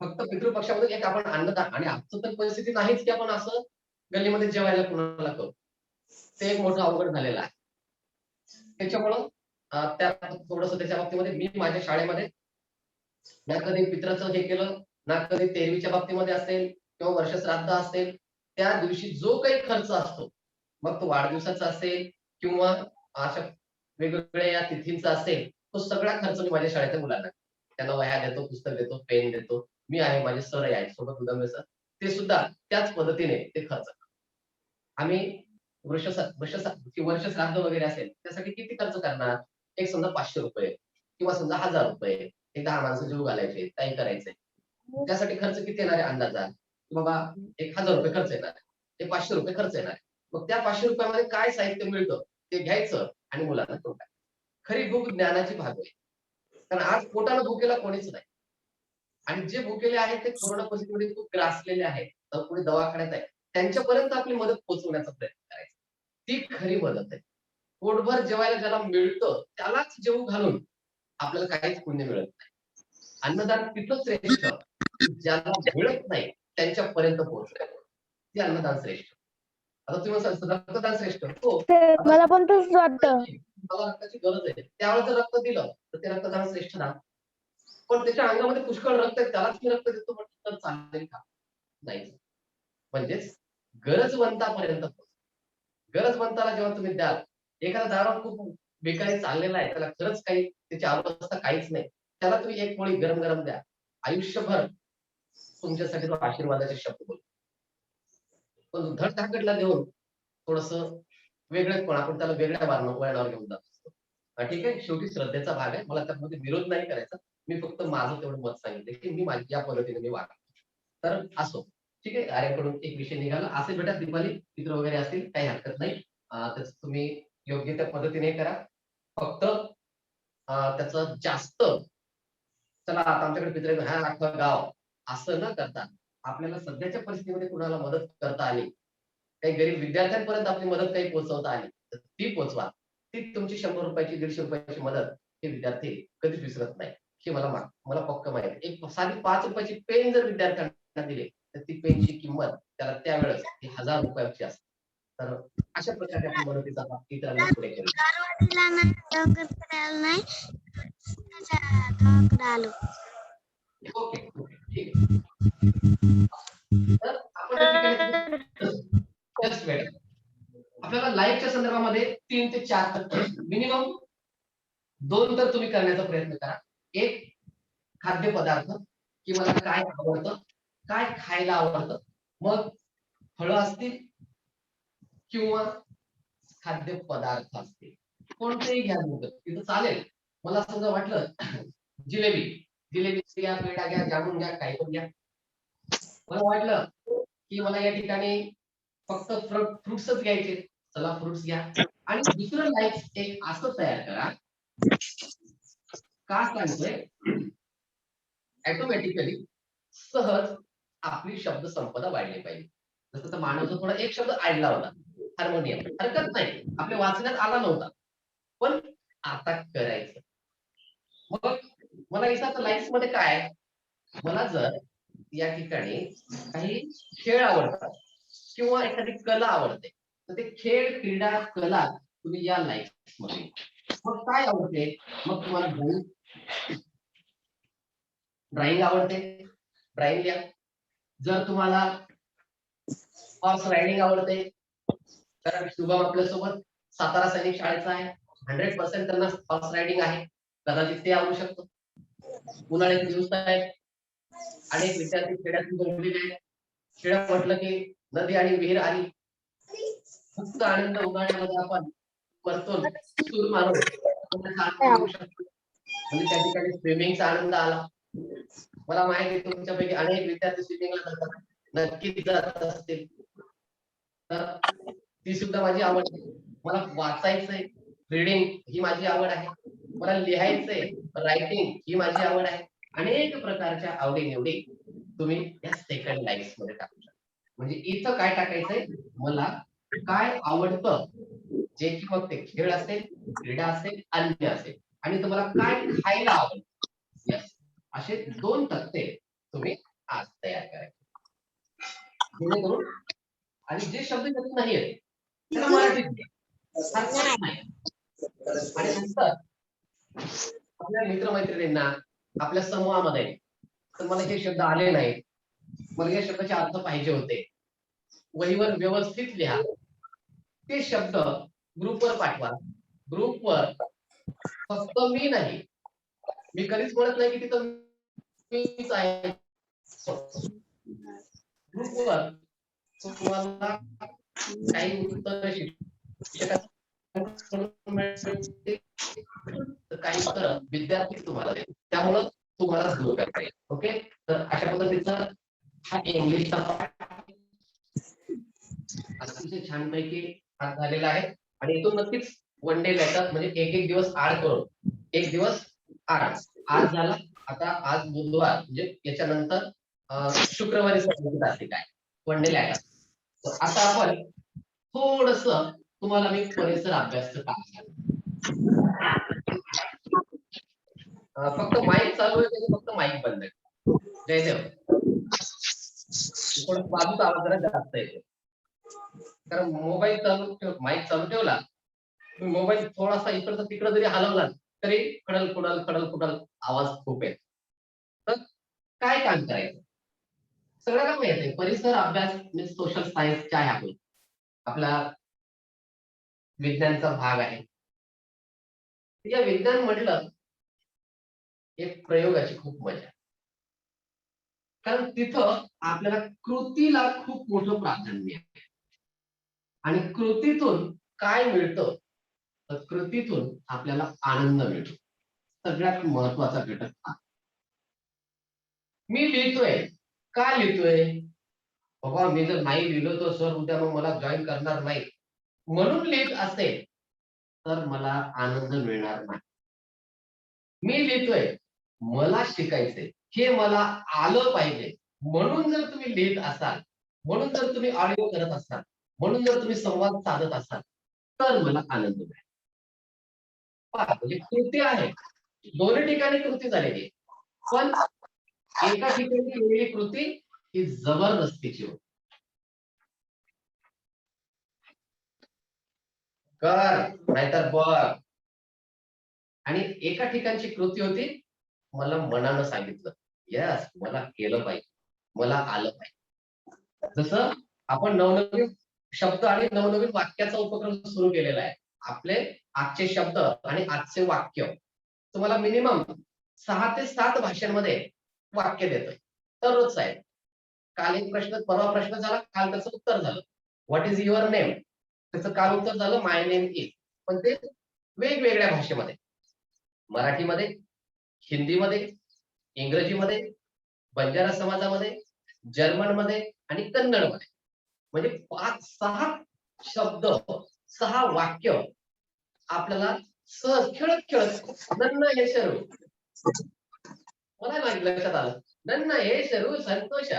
फक्त पितृपक्षामध्ये एक आपण अन्नदान, आणि आमचं तर परिस्थिती नाहीच की आपण असं गल्लीमध्ये जेवायला कुणाला करू, ते एक मोठं अवघड झालेलं आहे. त्याच्यामुळं त्या थोडस त्याच्या बाबतीमध्ये मी माझ्या शाळेमध्ये ना कधी पित्राचं हे केलं, ना कधी तेरवीच्या बाबतीमध्ये असेल किंवा वर्षश्राद्ध असेल, त्या दिवशी जो काही खर्च असतो, मग तो वाढदिवसाचा असेल किंवा अशा वेगवेगळ्या या तिथींचा असेल, तो सगळा खर्च मी माझ्या शाळेच्या मुलांना, त्यांना वह्या देतो, पुस्तक देतो, पेन देतो. मी आहे, माझे सर आहेत सोबत उदमले सर, ते सुद्धा त्याच पद्धतीने ते खर्च करतात. आम्ही वर्षश्राद्ध वगैरे असेल त्यासाठी किती खर्च करणार, एक समजा 500 रुपये किंवा समजा 1000 रुपये, एक 10 माणसं जीव घालायचे, काही करायचंय, त्यासाठी खर्च किती येणार आहे अंदाजा, बाबा 1000 रुपये खर्च येणार आहे, ते 500 रुपये खर्च येणार आहे. मग त्या 500 रुपयामध्ये काय साहित्य मिळतं ते घ्यायचं आणि मुलांना तो टाकायचं. खरी भूक ज्ञानाची भाग आहे, कारण आज पोटाला भुकेला कोणीच नाही, आणि जे भुकेले आहेत ते कोरोना परिस्थितीमध्ये खूप ग्रासलेले आहेत, तर कोणी दवाखान्यात आहे, त्यांच्यापर्यंत आपली मदत पोहोचवण्याचा प्रयत्न करायचा. ती खरी मदत आहे. पोटभर जेवायला ज्याला मिळतं त्यालाच जेवू घालून आपल्याला काहीच पुण्य मिळत नाही. अन्नदान तिथंच श्रेष्ठ, ज्याला मिळत नाही त्यांच्यापर्यंत पोहोचलं, ते अन्नदान श्रेष्ठ. आता तुम्ही म्हणसाल रक्तदान श्रेष्ठ, हो मला पण तसंच वाटतं. मला रक्ताची गरज आहे, त्यावेळेस जर रक्त दिलं तर ते रक्तदान श्रेष्ठ ना. पण त्याच्या अंगामध्ये पुष्कळ रक्त आहे, त्यालाच मी रक्त देतो म्हटलं तर चालेल का? नाही. म्हणजेच गरजवंतापर्यंत पोहोच. गरजवंताला जेव्हा तुम्ही द्याल, एखादा दारू खूप बेकारी चाललेला आहे, त्याला खरंच काही त्याची अवस्था काहीच नाही, त्याला तुम्ही एक पोळी गरम गरम द्या, आयुष्यभर तुमच्यासाठी तो आशीर्वादाचे शब्द बोल. पण धडधाकटला देऊन थोडस वेगळंच, पण आपण त्याला वेगळ्या वळणावर घेऊन जात असतो. ठीक आहे, शेवटी श्रद्धेचा भाग आहे, मला त्यामध्ये विरोध नाही करायचा, मी फक्त माझं तेवढं मत सांगितलं की मी माझ्या या पद्धतीने मी वागतो. तर असो, ठीक आहे, आर्याकडून एक विषय निघाला असे बेटा. दीपाली चित्र वगैरे असतील काही हरकत नाही, त्याचं तुम्ही योग्य त्या पद्धतीने करा. फक्त त्याचं जास्त चला आता आमच्याकडे मित्र आहेत, हा अख्खं गाव असं न करता आपल्याला सध्याच्या परिस्थितीमध्ये कुणाला मदत करता आली, काही गरीब विद्यार्थ्यांपर्यंत आपली मदत काही पोहोचवता आली तर ती पोहोचवा. ती तुमची 100 रुपयाची 150 रुपयाची मदत हे विद्यार्थी कधीच विसरत नाही, हे मला पक्क माहिती आहे. एक साधी 5 रुपयाची पेन जर विद्यार्थ्यांना दिली तर ती पेनची किंमत त्याला त्यावेळेस 1000 रुपयाची असते. तर अशा प्रकारे आपण मदतीचा हात इतरांना पुढे करू. ओके ओके ठीक आहे. तर आपण या ठिकाणी जस्ट वेट. आपल्याला लाईफच्या संदर्भामध्ये 3 ते 4 मिनिमम 2 तर तुम्ही करण्याचा प्रयत्न करा. एक, खाद्यपदार्थ की मला काय आवडतं, काय खायला आवडतं, मग फळं असतील किंवा खाद्यपदार्थ असतील, कोणतेही घ्या तिथं चालेल. मला समजा वाटलं जिलेबी घ्या, पेढा घ्या, जामून घ्या, काही पण घ्या. मला वाटलं की मला या ठिकाणी फक्त फ्रुट्सच घ्यायचे, चला फ्रुट्स घ्या. आणि दुसरं लाईफ एक असं तयार करा, का सांगतोय, ऑटोमॅटिकली सहज आपली शब्द संपदा वाढली पाहिजे. जसं मानवचा थोडा एक शब्द आडला होता, हार्मोनियम, हरकत नाही, आपल्या वाचण्यात आला नव्हता, पण आता करायचं. मग मला इथं लाईफ मध्ये काय, मला जर या ठिकाणी काही खेळ आवडतात किंवा एखादी कला आवडते तर ते खेळ, क्रीडा, कला तुम्ही या लाईफ मध्ये. मग काय आवडते, मग तुम्हाला ड्रॉइंग आवडते, ड्रॉइंग घ्या. जर तुम्हाला हॉर्स रायडिंग आवडते, कारण शुभम आपल्यासोबत सातारा सैनिक शाळेचा आहे, 100% त्यांना हॉर्स रायडिंग आहे, कदाचित ते आवडू शकतो. उन्हाळ्याचे दिवस आहेत, अनेक विद्यार्थी खेड्यातून जोडलेले आहेत. खेळ म्हटलं की नदी आणि विहीर आली, फक्त आनंद उन्हाळ्यामध्ये आपण करतो, सूर मारून शकतो. म्हणजे त्या ठिकाणी स्विमिंगचा आनंद आला. मला माहिती आहे तुमच्यापैकी अनेक विद्यार्थी स्विमिंगला जातात, नक्कीच जात असतील. तर ती सुद्धा माझी आवड आहे. मला वाचायचंय, रीडिंग ही माझी आवड आहे. मला लिहायचंय, रायटिंग ही माझी आवड आहे. अनेक प्रकारच्या आवडीनिवडी तुम्ही या सेकंड लाईफ मध्ये टाकू शकता. म्हणजे इथं काय टाकायचंय, मला काय आवडतं, जे की मग ते खेळ असेल, क्रीडा असेल, अन्य असेल, आणि तुम्हाला काय खायला आवडतं, असे 2 तक्ते तुम्ही आज तयार करायचे. जेणेकरून आणि जे शब्द येत नाहीये त्याला मराठीत नाही. आणि नंतर आपल्या मित्रमैत्रिणींना, आपल्या समूहामध्ये तर मला हे शब्द आले नाहीत, मला या शब्दाचे अर्थ पाहिजे होते, वहीवर व्यवस्थित लिहा. ते शब्द ग्रुपवर पाठवा. ग्रुपवर फक्त मी नाही, मी कधीच म्हणत नाही की तिथं मीच आहे. ग्रुपवर तुम्हाला काही उत्तर काही उत्तर विद्यार्थी तुम्हाला देतील, त्यामुळं तुम्हाला ग्रो करता येईल. ओके, तर अशा पद्धतीचा हा इंग्लिशचा अतिशय छानपैकी झालेला आहे. आणि इथून नक्कीच 1 डे लेटर म्हणजे एक दिवस आड करून, एक दिवस आड. आज झाला, आता आज बुधवार, म्हणजे याच्यानंतर शुक्रवारी तारीख आहे 1 डे लेटर. तर आता आपण थोडस तुम्हाला मी परिसर अभ्यास फक्त माईक चालू आहे, त्याने फक्त माईक बंद आहे. जयदेव थोडं बाजूचा आवाज जरा जास्त येतो, कारण मोबाईल चालू ठेव, माईक चालू ठेवला, मोबाईल थोडासा इकडचा तिकडे जरी हलवला तरी खडल खुडल आवाज खूप येतो. तर काय काम करायचं, सगळ्यांना माहित आहे परिसर अभ्यास म्हणजे सोशल सायन्स काय आहे, आपला विज्ञानचा भाग आहे. या विज्ञान म्हटलं एक प्रयोगाची खूप मजा आहे. कारण तिथं आपल्याला कृतीला खूप मोठं प्राधान्य आहे आणि कृतीतून काय मिळतं, तर कृतीतून आपल्याला आनंद मिळतो. सगळ्यात महत्वाचा घटक हा. मी लिहितोय, का लिहितोय? बाबा मी जर नाही लिहिलो तर सर उद्या मग मला जॉईन करणार नाही म्हणून लिहित असेल तर मला आनंद मिळणार नाही. मी लिहितोय, मला शिकायचंय, हे मला आलं पाहिजे म्हणून जर तुम्ही लिहित असाल, म्हणून जर तुम्ही ऑडिओ करत असाल, म्हणून जर तुम्ही संवाद साधत असाल तर मला आनंद मिळेल. पहा, म्हणजे कृती आहे, दोन्ही ठिकाणी कृती झालेली आहे, पण एका ठिकाणी केलेली कृती ही जबरदस्तीची होती. कर नाहीतर बघ. आणि एका ठिकाणची कृती होती, मला मनानं सांगितलं, यस मला केलं पाहिजे, मला आलं पाहिजे. जसं आपण नवनवीन शब्द आणि नवनवीन वाक्याचा उपक्रम सुरू केलेला आहे. आपले आजचे शब्द आणि आजचे वाक्य तुम्हाला मिनिमम 6 ते 7 भाषांमध्ये वाक्य देतोय दररोज आहे. काल एक प्रश्न, परवा प्रश्न झाला, काल त्याचं उत्तर झालं, व्हॉट इज युअर नेम, त्याचं काल उत्तर झालं माय नेम इज. पण ते वेगवेगळ्या भाषेमध्ये, मराठीमध्ये, हिंदीमध्ये, इंग्रजीमध्ये, बंजारा समाजामध्ये, जर्मनमध्ये आणि कन्नडमध्ये. म्हणजे 5-6 शब्द, 6 वाक्य आपल्याला सहज खेळत खेळत नन्न हे शरू, मला नाही लक्षात आलं, नन्न हे शरू संतोष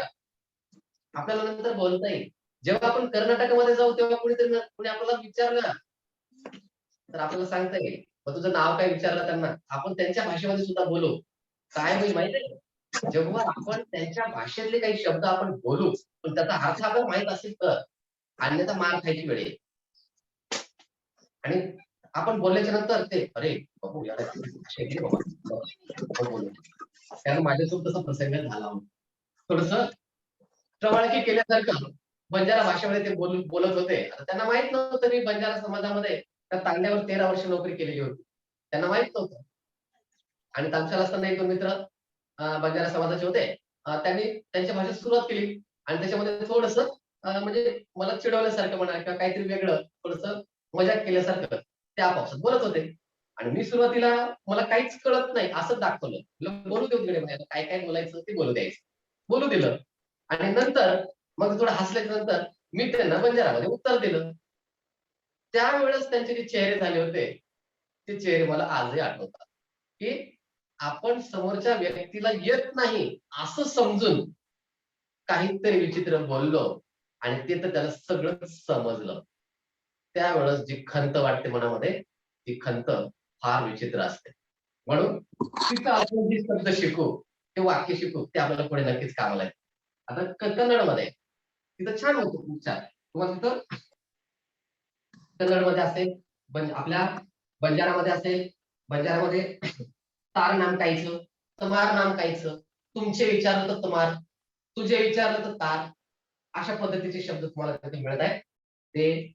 आपल्याला नंतर बोलता येईल. जेव्हा आपण कर्नाटकमध्ये जाऊ तेव्हा कोणी आपल्याला विचारलं तर आपल्याला सांगता येईल, मग तुझं नाव काय विचारलं त्यांना, आपण त्यांच्या भाषेमध्ये सुद्धा बोलू. काय होईल माहितीये, जेव्हा आपण त्यांच्या भाषेतले काही शब्द आपण बोलू पण त्याचा अर्थ आपल्याला माहित असेल तर, अन्यथा मार खायची वेळ येईल. आणि आपण बोलल्याच्या नंतर ते अरे बाबू याला भाषा गेली बाबा, त्यानं माझ्यासोबत तसा प्रसंग झाला होता. थोडस टवाळकी केल्यासारखं बंजारा भाषेमध्ये ते बोलत होते. आता त्यांना माहित नव्हतं मी बंजारा समाजामध्ये त्या तांड्यावर 13 वर्ष नोकरी केलेली होती, त्यांना माहित नव्हतं. आणि तामशाला असताना एक 2 मित्र बंजारा समाजाचे होते, त्यांनी त्यांच्या भाषेत सुरुवात केली आणि त्याच्यामध्ये थोडस म्हणजे मला चिडवल्यासारखं म्हणा किंवा काहीतरी वेगळं थोडस मजाक केल्यासारखं ते आपापसात बोलत होते. आणि मी सुरुवातीला मला काहीच कळत नाही असं दाखवलं, बोलू देऊ तिकडे, काय काय बोलायचं ते बोलू द्यायचं, बोलू दिलं. आणि नंतर मग थोडं हसल्याच्या नंतर मी त्यांना बंजारामध्ये उत्तर दिलं. त्यावेळेस त्यांचे जे चेहरे झाले होते ते चेहरे मला आजही आठवतात, की आपण समोरच्या व्यक्तीला येत नाही असं समजून काहीतरी विचित्र बोललो आणि ते तर त्याला सगळं समजलं. त्यावेळेस जी खंत वाटते मनामध्ये, ती खंत फार विचित्र असते. म्हणून तिथं आपण जे शब्द शिकू, ते वाक्य शिकू, ते आपल्याला पुढे नक्कीच कामाला येते. आता कन्नडमध्ये तिथं छान होतो उच्चार, तुम्हाला तिथं कन्नडमध्ये असेल, आपल्या बंजारामध्ये असेल, बंजारामध्ये तार नाम कायचं, तमार नाम कायचं, तुमचे विचारलं तर तमार, तुझे विचारलं तर तार, अशा पद्धतीचे शब्द तुम्हाला तिथे मिळत आहेत. ते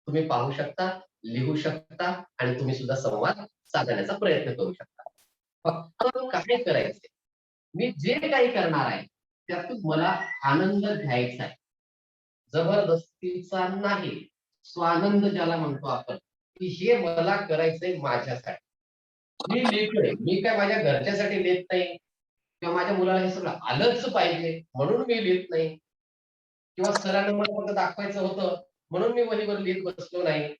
तुम्ही पाहू शकता, लिहू शकता आणि तुम्ही सुद्धा संवाद साधण्याचा प्रयत्न करू शकता. फक्त काय करायचे, मी जे काही करणार आहे त्यातून मला आनंद घ्यायचा आहे, जबरदस्तीचा नाही. स्वानंद ज्याला म्हणतो आपण, की हे मला करायचंय माझ्यासाठी. मी लिहितोय, मी काय माझ्या घरच्यासाठी लिहित नाही किंवा माझ्या मुलाला हे सगळं आलंच पाहिजे म्हणून मी लिहित नाही, किंवा सरांना मला फक्त दाखवायचं होतं म्हणून मी वहीवर लिहित बसलो नाही.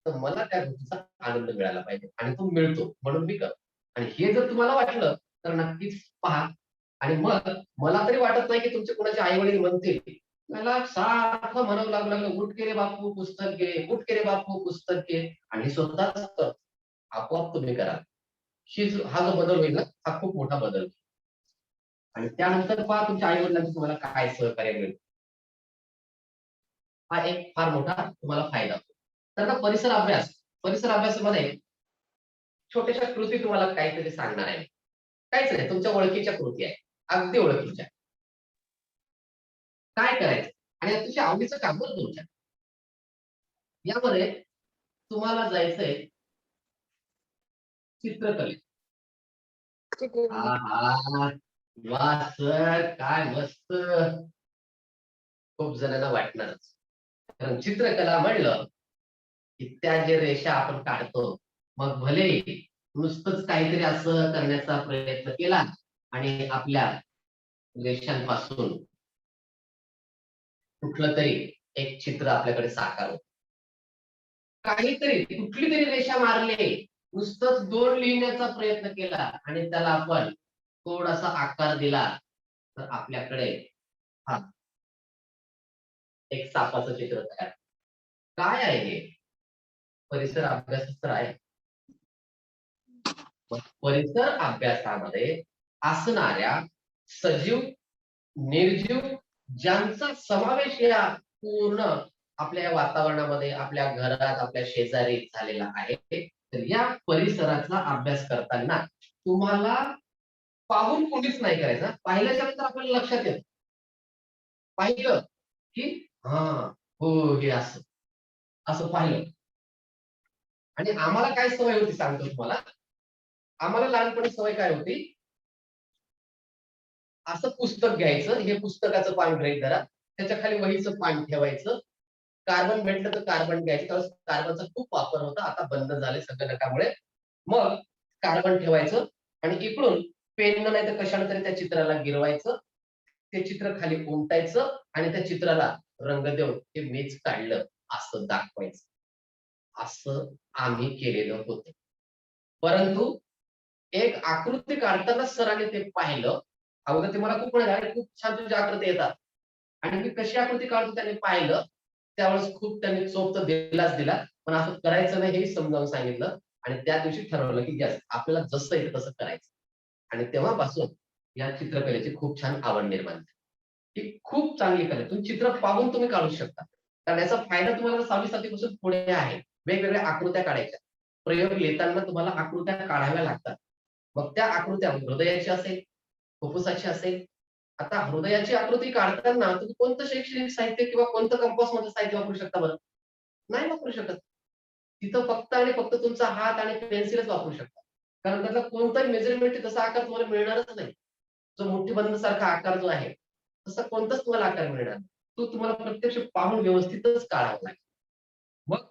तर मला त्या गोष्टीचा आनंद मिळाला पाहिजे आणि तो मिळतो म्हणून मी करतो. आणि हे जर तुम्हाला वाटलं तर नक्कीच पहा. आणि मग मला तरी वाटत नाही की तुमचे कोणाचे आई वडील म्हणतील, मला सारखं म्हणावं लागलं, उठ के रे बापू पुस्तक घे, उठ के रे बापू पुस्तक घे, आणि स्वतःच आपोआप तुम्ही करा. हा जो बदल होईल ना, हा खूप मोठा बदल होईल. आणि त्यानंतर पहा तुमच्या आई वडिलांचं तुम्हाला काय सहकार्य मिळेल, हा एक फार मोठा तुम्हाला फायदा होतो. तर आता परिसर अभ्यासामध्ये छोट्याशा कृती तुम्हाला काहीतरी सांगणार आहे. काहीच नाही, तुमच्या ओळखीच्या कृती आहे, अगदी ओळखीच्या. काय करायचं आणि अतिशय आवडीचं काम बरं तुमच्या. यामध्ये तुम्हाला जायचंय चित्रकले. आहा, वा सर, काय मस्त. खूप जणांना वाटणारच, कारण चित्रकला म्हणलं की त्या जे रेषा आपण काढतो, मग भले नुसतंच काहीतरी असं करण्याचा प्रयत्न केला आणि आपल्या रेषांपासून कुठलं तरी एक चित्र आपल्याकडे साकार होतं. काहीतरी कुठली तरी रेषा मारली, नुसतंच दोन लिहिण्याचा प्रयत्न केला आणि त्याला आपण थोडासा आकार दिला, तर आपल्याकडे हा एक सापाचं चित्र तयार. काय आहे हे? परिसर अभ्यास तर आहे. मग परिसर अभ्यासामध्ये असणाऱ्या सजीव, निर्जीव ज्यांचा समावेश या पूर्ण आपल्या या वातावरणामध्ये, आपल्या घरात, आपल्या शेजारी झालेला आहे, तर या परिसराचा अभ्यास करताना तुम्हाला पाहून कोणीच नाही करायचं. पाहिल्याच्या नंतर आपल्याला लक्षात येतं. पाहिलं की हा, हो, हे असं असं पाहिलं. आणि आम्हाला काय सवय होती सांगतो तुम्हाला. आम्हाला लहानपणी सवय काय होती, असं पुस्तक घ्यायचं, हे पुस्तकाचं पान ग्रहित धरा, त्याच्या खाली वहीचं पान ठेवायचं, कार्बन भेटलं तर कार्बन घ्यायचं. त्यावेळेस कार्बनचा खूप वापर होता, आता बंद झाले संगणकामुळे. मग कार्बन ठेवायचं आणि इकडून पेन नाही तर कशाने तरी त्या चित्राला गिरवायचं, ते चित्र खाली उमटायचं आणि त्या चित्राला रंग देऊन ते मीच काढलं असं दाखवायचं. असं आम्ही केलेलं होतं. परंतु एक आकृती काढताना सरांनी ते पाहिलं. अगोदर ते मला खूप म्हणाले, खूप छान तुझ्या आकृती येतात. आणि मी कशी आकृती काढतो त्याने पाहिलं. त्यावेळेस खूप त्यांनी चोप तर दिलाच दिला, पण असं करायचं नाही हे समजावून सांगितलं. आणि त्या दिवशी ठरवलं की यस, आपल्याला जसं येतं तसं करायचं. आणि तेव्हापासून या चित्रकलेची खूप छान आवड निर्माण झाली. ही खूप चांगली कला आहे. तुम्ही चित्र पाहून तुम्ही काढू शकता. कारण याचा फायदा तुम्हाला 6वी-7वी पासून पुढे आहे. वेगवेगळ्या आकृत्या काढायच्या. प्रयोग लिहिताना तुम्हाला आकृत्या काढाव्या लागतात. मग त्या आकृत्या हृदयाची असेल, फुफ्फुसाची असेल. आता हृदयाची आकृती काढताना तुम्ही कोणतं शैक्षणिक साहित्य किंवा कोणतं कंपास मध्ये साहित्य वापरू शकता बरं? नाही वापरू शकत. तिथं फक्त आणि फक्त तुमचा हात आणि पेन्सिलच वापरू शकता. कारण त्यातला कोणताही मेजरमेंट तसा आकार तुम्हाला मिळणारच नाही. जो मुठ्ठीबंद सारखा आकार जो आहे, तसा कोणताच तुम्हाला आकार मिळणार नाही. तो तुम्हाला प्रत्यक्ष पाहून व्यवस्थितच काढावा लागेल. मग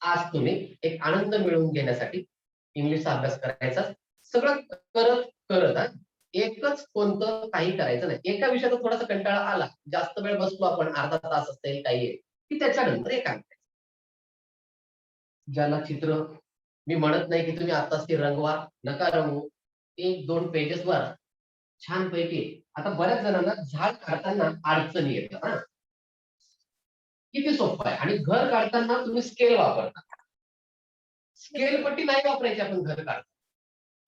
आज तुम्ही एक आनंद मिळवून घेण्यासाठी इंग्लिशचा अभ्यास करायचा. सगळं करत करत एकच कोणतं काही करायचं नाही. एका विषयाचा थोडासा कंटाळा आला, जास्त वेळ बसलो आपण, अर्धा तास असेल काही आहे, की त्याच्यानंतर एक काम करायचं. ज्याला चित्र मी म्हणत नाही की तुम्ही आताच ते रंगवा, नका रंगवू. 1-2 पेजेस वर छानपैकी. आता बऱ्याच जणांना झाड काढताना अडचणी येतात हा. किती सोपं आहे. आणि घर काढताना तुम्ही स्केल वापरता. स्केल पट्टी नाही वापरायची आपण घर काढताना.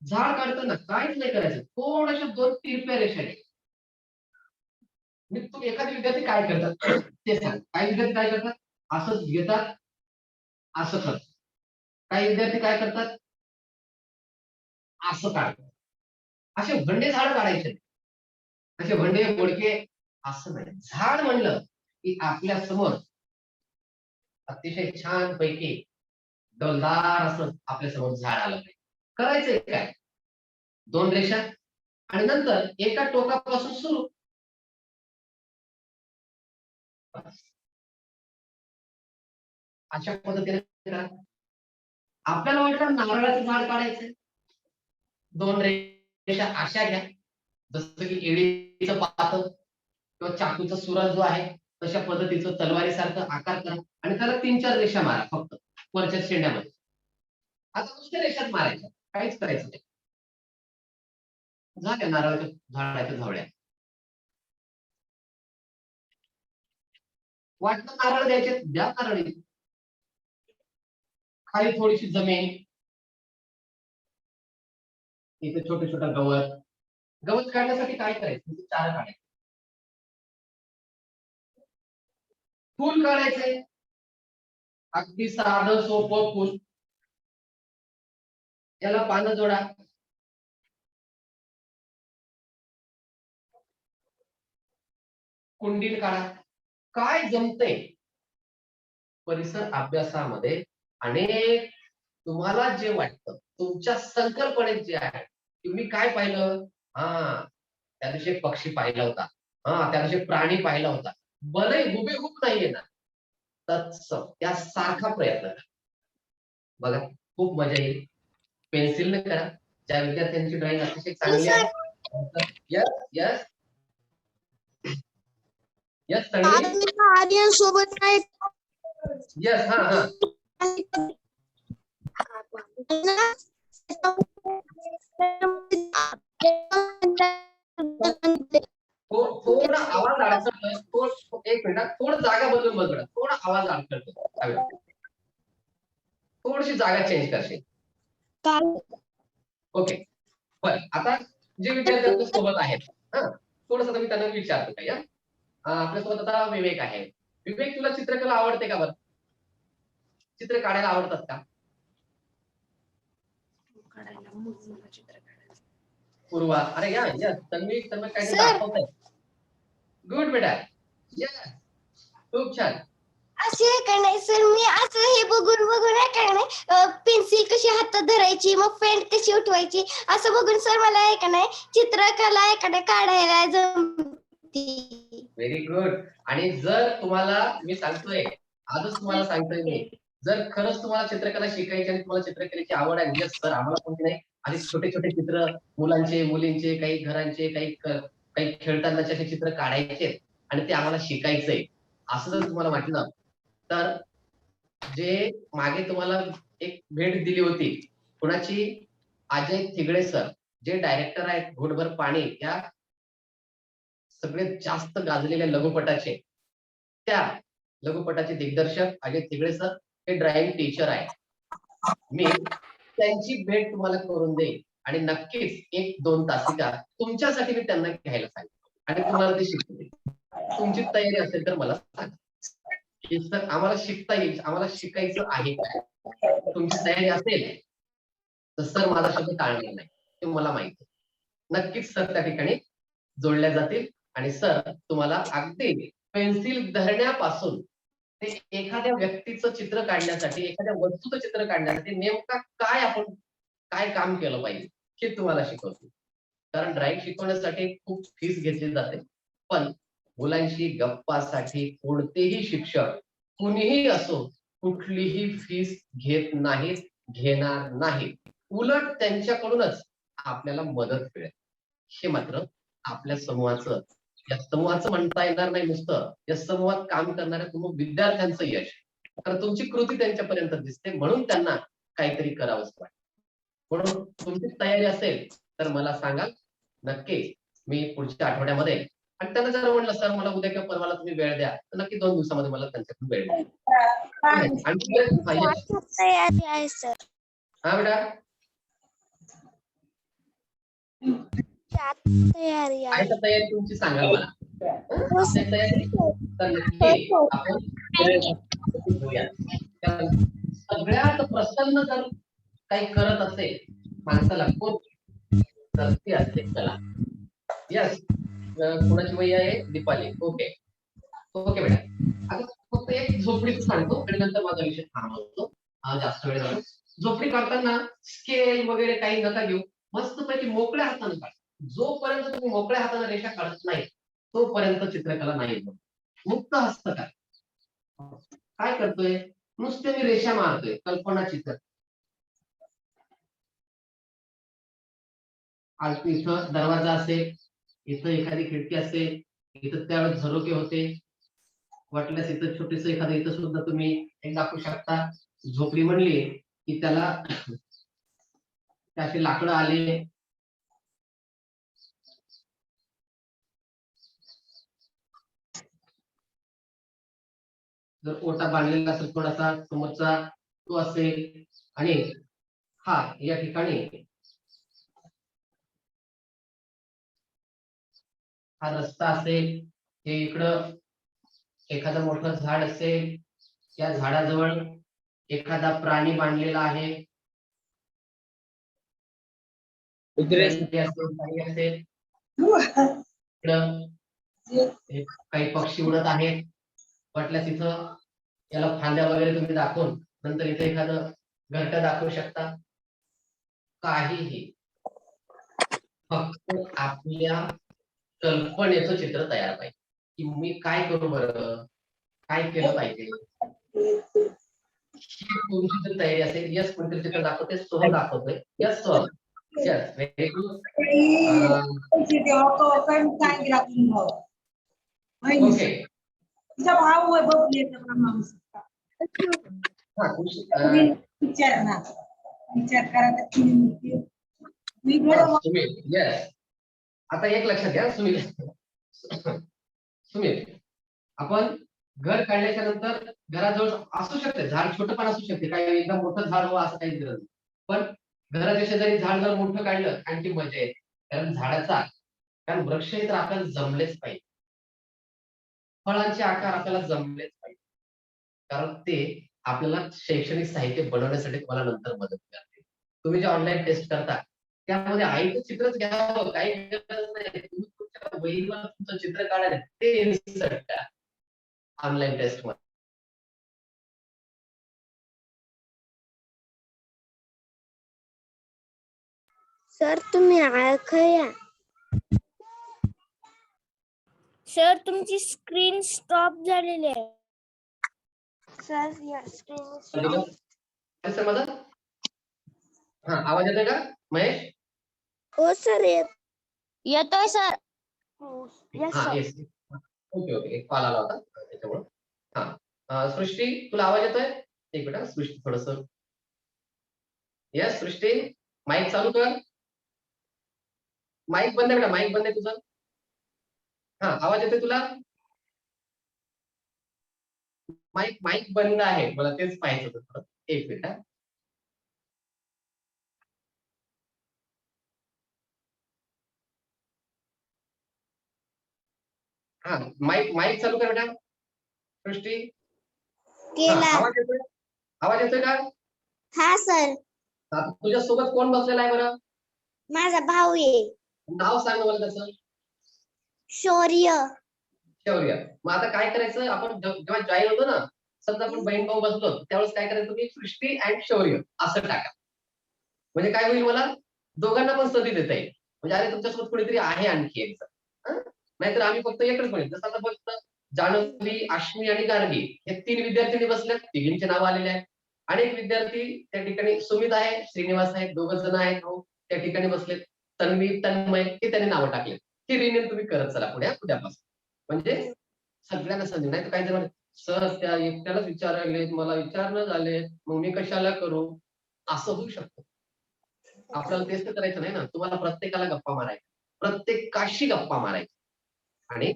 झाड काढताना काहीच नाही करायचं. थोड्याशा 2 तिरप्या रेषा घ्यायच्या. मी तुम्ही एखादे विद्यार्थी काय करतात ते सांग. काही विद्यार्थी काय करतात, असंच घेतात, असं करतात. काही विद्यार्थी काय करतात, असं काढतात. असे भंडे झाड काढायचे नाही. असे भंडे बोडके असं नाही. झाड म्हणलं की आपल्या समोर अतिशय छान पैकी डौलदार असं आपल्या समोर झाड आलं पाहिजे. करायचंय काय, 2 रेषा आणि नंतर एका टोकापासून सुरू. अशा पद्धतीने करा. आपल्याला वाटलं नारळाचं झाड काढायचंय, 2 रेषा अशा घ्या, जसं की एडीचं पात किंवा चाकूचा सुरा जो आहे तशा पद्धतीचं तलवारीसारखं आकार करा आणि त्याला 3-4 रेषा मारा फक्त वरच्या शेंड्यामध्ये. आता नुसत्या रेषात मारायच्या, काहीच करायचं नाही. झाल्या नारळाच्या झाडाच्या झवळ्या. वाटतं नारळ द्यायचे, द्या नारळ. खाली थोडीशी जमीन, इथे छोटे छोटा गवत. गवत काढण्यासाठी काय करायचं, चारा काढायचं. फूल काढायचंय, अगदी साधं सोपं फूल. याला पानं जोडा. कुंडील काढा. काय जमतंय परिसर अभ्यासामध्ये अनेक तुम्हाला जे वाटतं तुमच्या संकल्पनेत जे आहे, तुम्ही काय पाहिलं, त्या दिवशी एक पक्षी पाहिला होता, त्या दिवशी एक प्राणी पाहिला होता, भले हुबेहूब नाहीये ना, तत्सम त्यासारखा प्रयत्न करा. बघा खूप मजा येईल. पेन्सिलने करा. ज्या विद्यार्थ्यांची ड्रॉइंग अतिशय चांगली आहे. यस यस यस तन्वी, सोबत नाही यस हा हा थोडा आवाज अडकतोय. एक मिनिट, थोडं जागा बदलून बघ बेटा, थोडा आवाज अडकतोय. थोडीशी जागा चेंज करशील. ओके बर. आता जे विद्यार्थी आपल्या सोबत आहेत, थोडस मी त्यांना विचारतो काय. आपल्यासोबत आता विवेक आहे. विवेक, तुला चित्रकला आवडते का? बरं, चित्र काढायला आवडतात का? पूर्वा, अरे या या तन्वी, तन्वी काय दाखवतंय. गुड बेटा, यस खूप छान. असे का नाही सर, मी असं हे बघून बघून आहे का नाही, पेन्सिल कशी हातात धरायची, मग पेन कशी उठवायची, असं बघून सर मला आहे का नाही चित्रकला आहे का नाही काढायला जमती. Very good. आणि जर तुम्हाला मी सांगतोय, आजच तुम्हाला सांगतोय मी, जर खरंच तुम्हाला चित्रकला शिकायची आणि तुम्हाला चित्रकलेची आवड आहे, म्हणजे सर आम्हाला कोणती नाही, आणि छोटे छोटे चित्र मुलांचे, मुलींचे, काही घरांचे, काही खेळतानाचे असे चित्र काढायचे आणि ते आम्हाला शिकायचंय, असं जर तुम्हाला वाटलं तर जे मागे तुम्हाला एक भेट दिली होती कुणाची, अजय थिगडे सर, जे डायरेक्टर आहेत घोटभर पाणी या सगळ्यात जास्त गाजलेल्या लघुपटाचे, त्या लघुपटाचे दिग्दर्शक अजय थिगडे सर हे ड्राइव्हिंग टीचर आहे. मी त्यांची भेट तुम्हाला करून देईन आणि नक्कीच 1-2 तासिका तुमच्यासाठी मी त्यांना घ्यायला सांगेन आणि तुम्हाला ते शिकवतील. तुमची तयारी असेल तर मला सांगा की सर आम्हाला शिकता येईल, आम्हाला शिकायचं आहे काय. तुमची तयारी असेल तर सर माझा शब्द टाळणार नाही, ते मला माहिती आहे. नक्कीच सर त्या ठिकाणी जोडल्या जातील आणि सर तुम्हाला अगदी पेन्सिल धरण्यापासून ते एखाद्या व्यक्तीचं चित्र काढण्यासाठी, एखाद्या वस्तूचं चित्र काढण्यासाठी नेमका काय काम केलं पाहिजे हे तुम्हाला शिकवतील. कारण ड्रॉइंग शिकवण्यासाठी खूप फीस घेतली जाते, पण मुलांशी गप्पासाठी कोणतेही शिक्षक कुणीही असो कुठलीही फीस घेत नाहीत, घेणार नाहीत. उलट त्यांच्याकडूनच आपल्याला मदत मिळेल. हे मात्र आपल्या समूहाचं, या समूहाचं म्हणता येणार नाही नुसतं, या समूहात काम करणाऱ्या तुम्ही विद्यार्थ्यांचं यश, तर तुमची कृती त्यांच्यापर्यंत दिसते म्हणून त्यांना काहीतरी करावंच वाटतं. म्हणून तुमची तयारी असेल तर मला सांगा, नक्की मी पुढच्या आठवड्यामध्ये, आणि त्यांना जर म्हणलं सर मला उद्या किंवा परवाला तुम्ही वेळ द्या, तर नक्की 2 दिवसामध्ये मला त्यांच्याकडून वेळ द्या. तयारी आहे सर. हा बेटा, तयारी आहे तर तयारी तुमची सांगा मला. असेल तयारी तर नक्की आपण घेऊया. कारण सगळ्यात प्रसन्न जर काही करत असेल माणसाला कोण, तर ती असते कला. यस, कुणाची वय आहे? दीपाली. ओके ओके बेटा. आता फक्त एक झोपडीच सांगतो आणि नंतर माझा विषय थांबवतो, जास्त वेळ झाला. झोपडी काढताना स्केल वगैरे काही नका घेऊ, मस्तपैकी मोकळ्या हाताने काढा. जोपर्यंत तुम्ही मोकळ्या हाताने रेषा काढत नाही तोपर्यंत चित्रकला नाही येत. मुक्त हस्त करा. काय करतोय, नुसते मी रेषा मारतोय, कल्पना चित्र. इथं दरवाजा असेल, इथं एखादी खिडकी असेल, इथं त्यावेळेस झरोके होते, वाटल्यास इथं छोटेस एखादं इथं सुद्धा तुम्ही एक दाखवू शकता. झोपडी म्हणली की त्याला त्याचे लाकडं आले, जर ओटा बांधलेला असेल थोडासा समोरचा तो असेल, आणि हा या ठिकाणी हा रस्ता असेल, हे इकडं एखादं मोठं झाड असेल, या झाडाजवळ एखादा प्राणी बांधलेला आहे, काही असेल, इकडं काही पक्षी उडत आहेत, वाटल्यास इथं याला फांद्या वगैरे तुम्ही दाखवून नंतर इथे एखादं घरटं दाखवू शकता. काहीही, फक्त आपल्या कल्पनेचं चित्र तयार पाहिजे की मी काय करू बरं, काय केलं पाहिजे. ही तुमची जर तयारी असेल, यस कोणतरी चित्र दाखवते, सोहम दाखवतोय, yes Soham, yes very good. Okay, Sumit, yes. आता एक लक्षात घ्या सुमित, सुमित, आपण घर काढल्याच्या नंतर घराजवळ असू शकते झाड, छोटं पण असू शकते, काही एकदम मोठं झाड हो असं काही गरज नाही. पण घराच्या शेजारी झाड जर मोठं काढलं आणखी मजा येते, कारण वृक्ष हे तर आपल्याला जमलेच पाहिजे, फळांचे आकार आपल्याला जमलेच पाहिजे, कारण ते आपल्याला शैक्षणिक साहित्य बनवण्यासाठी तुम्हाला नंतर मदत करते. तुम्ही जे ऑनलाईन टेस्ट करता त्यामध्ये आईचं चित्रच घ्यावं, काही गरज नाही. तुम्ही तुमच्या वहीवर तुमचं चित्र काढायला ते इन्सर्ट करा ऑनलाईन टेस्ट मध्ये. सर तुम्ही ऐकूया. सर तुमची स्क्रीन स्टॉप झालेली आहे. सर सर माझा हा आवाज येतोय का महेश? हो सर येतोय सर. हा येस, ओके ओके, एक कॉल आला होता त्याच्यामुळे. हा सृष्टी तुला आवाज येतोय? एक मिनिट सृष्टी थोडस, यस सृष्टी माईक चालू कर. माईक बंद आहे बेटा, माईक बंद आहे तुझं. हा आवाज येतोय तुला? माईक बंद आहे, मला तेच पाहायचं होतं थोडं. एक मिनिट. हा माईक चालू कर बेटा सृष्टी. आवाज येतोय? आवाज येतोय का? हा सर. तुझ्या सोबत कोण बसलेला आहे बरं? माझा भाऊ आहे. नाव सांग मला त्याचं. शौर्य. शौर्य. मग आता काय करायचं, आपण जेव्हा जॉईन होतो ना, समजा आपण बहीण भाऊ बसलो त्यावेळेस काय करायचं, तुम्ही सृष्टी अँड शौर्य असं टाका. म्हणजे काय होईल, मला दोघांना पण संधी देता येईल. म्हणजे अरे तुमच्यासोबत कोणीतरी आहे आणखी एक जण, नाहीतर आम्ही फक्त एकच म्हणेल. जसं आता फक्त जान्हवी, अश्मी आणि गार्गी हे 3 विद्यार्थिनी बसल्यात, तिघींचे नाव आलेले आहेत. अनेक विद्यार्थी त्या ठिकाणी, सुमित आहे, श्रीनिवास आहे, 2 जण आहेत भाऊ त्या ठिकाणी बसलेत, तन्वी, तन्मय हे त्यांनी नावं टाकले. हे रिनेम तुम्ही करत चला पुढे उद्यापासून. म्हणजे सगळ्यांना संधी. नाही तर काही जण सर त्या एकट्यालाच विचारायले, मला विचारणं झाले, मग मी कशाला करू, असं होऊ शकतं. आपल्याला तेच तर करायचं नाही ना. तुम्हाला प्रत्येकाला गप्पा मारायच्या, प्रत्येकाशी गप्पा मारायच्या, आणि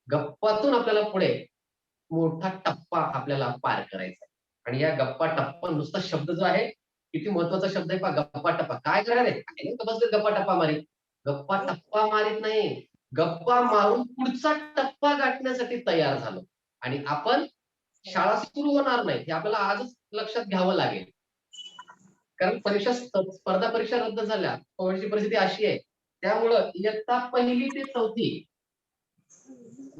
गप्पातून आपल्याला पुढे मोठा टप्पा आपल्याला पार करायचा. आणि या गप्पा टप्पा, नुसता शब्द जो आहे किती महत्वाचा शब्द आहे, गप्पा टप्पा. काय करायला बसले गप्पा टप्पा मारीत? गप्पा टप्पा मारीत नाही, गप्पा मारून पुढचा टप्पा गाठण्यासाठी तयार झालो. आणि आपण शाळा सुरू होणार नाही हे आपल्याला आजच लक्षात घ्यावं लागेल. कारण स्पर्धा परीक्षा रद्द झाल्या, कोविडची परिस्थिती अशी आहे. त्यामुळं इयत्ता 1ली ते 4थी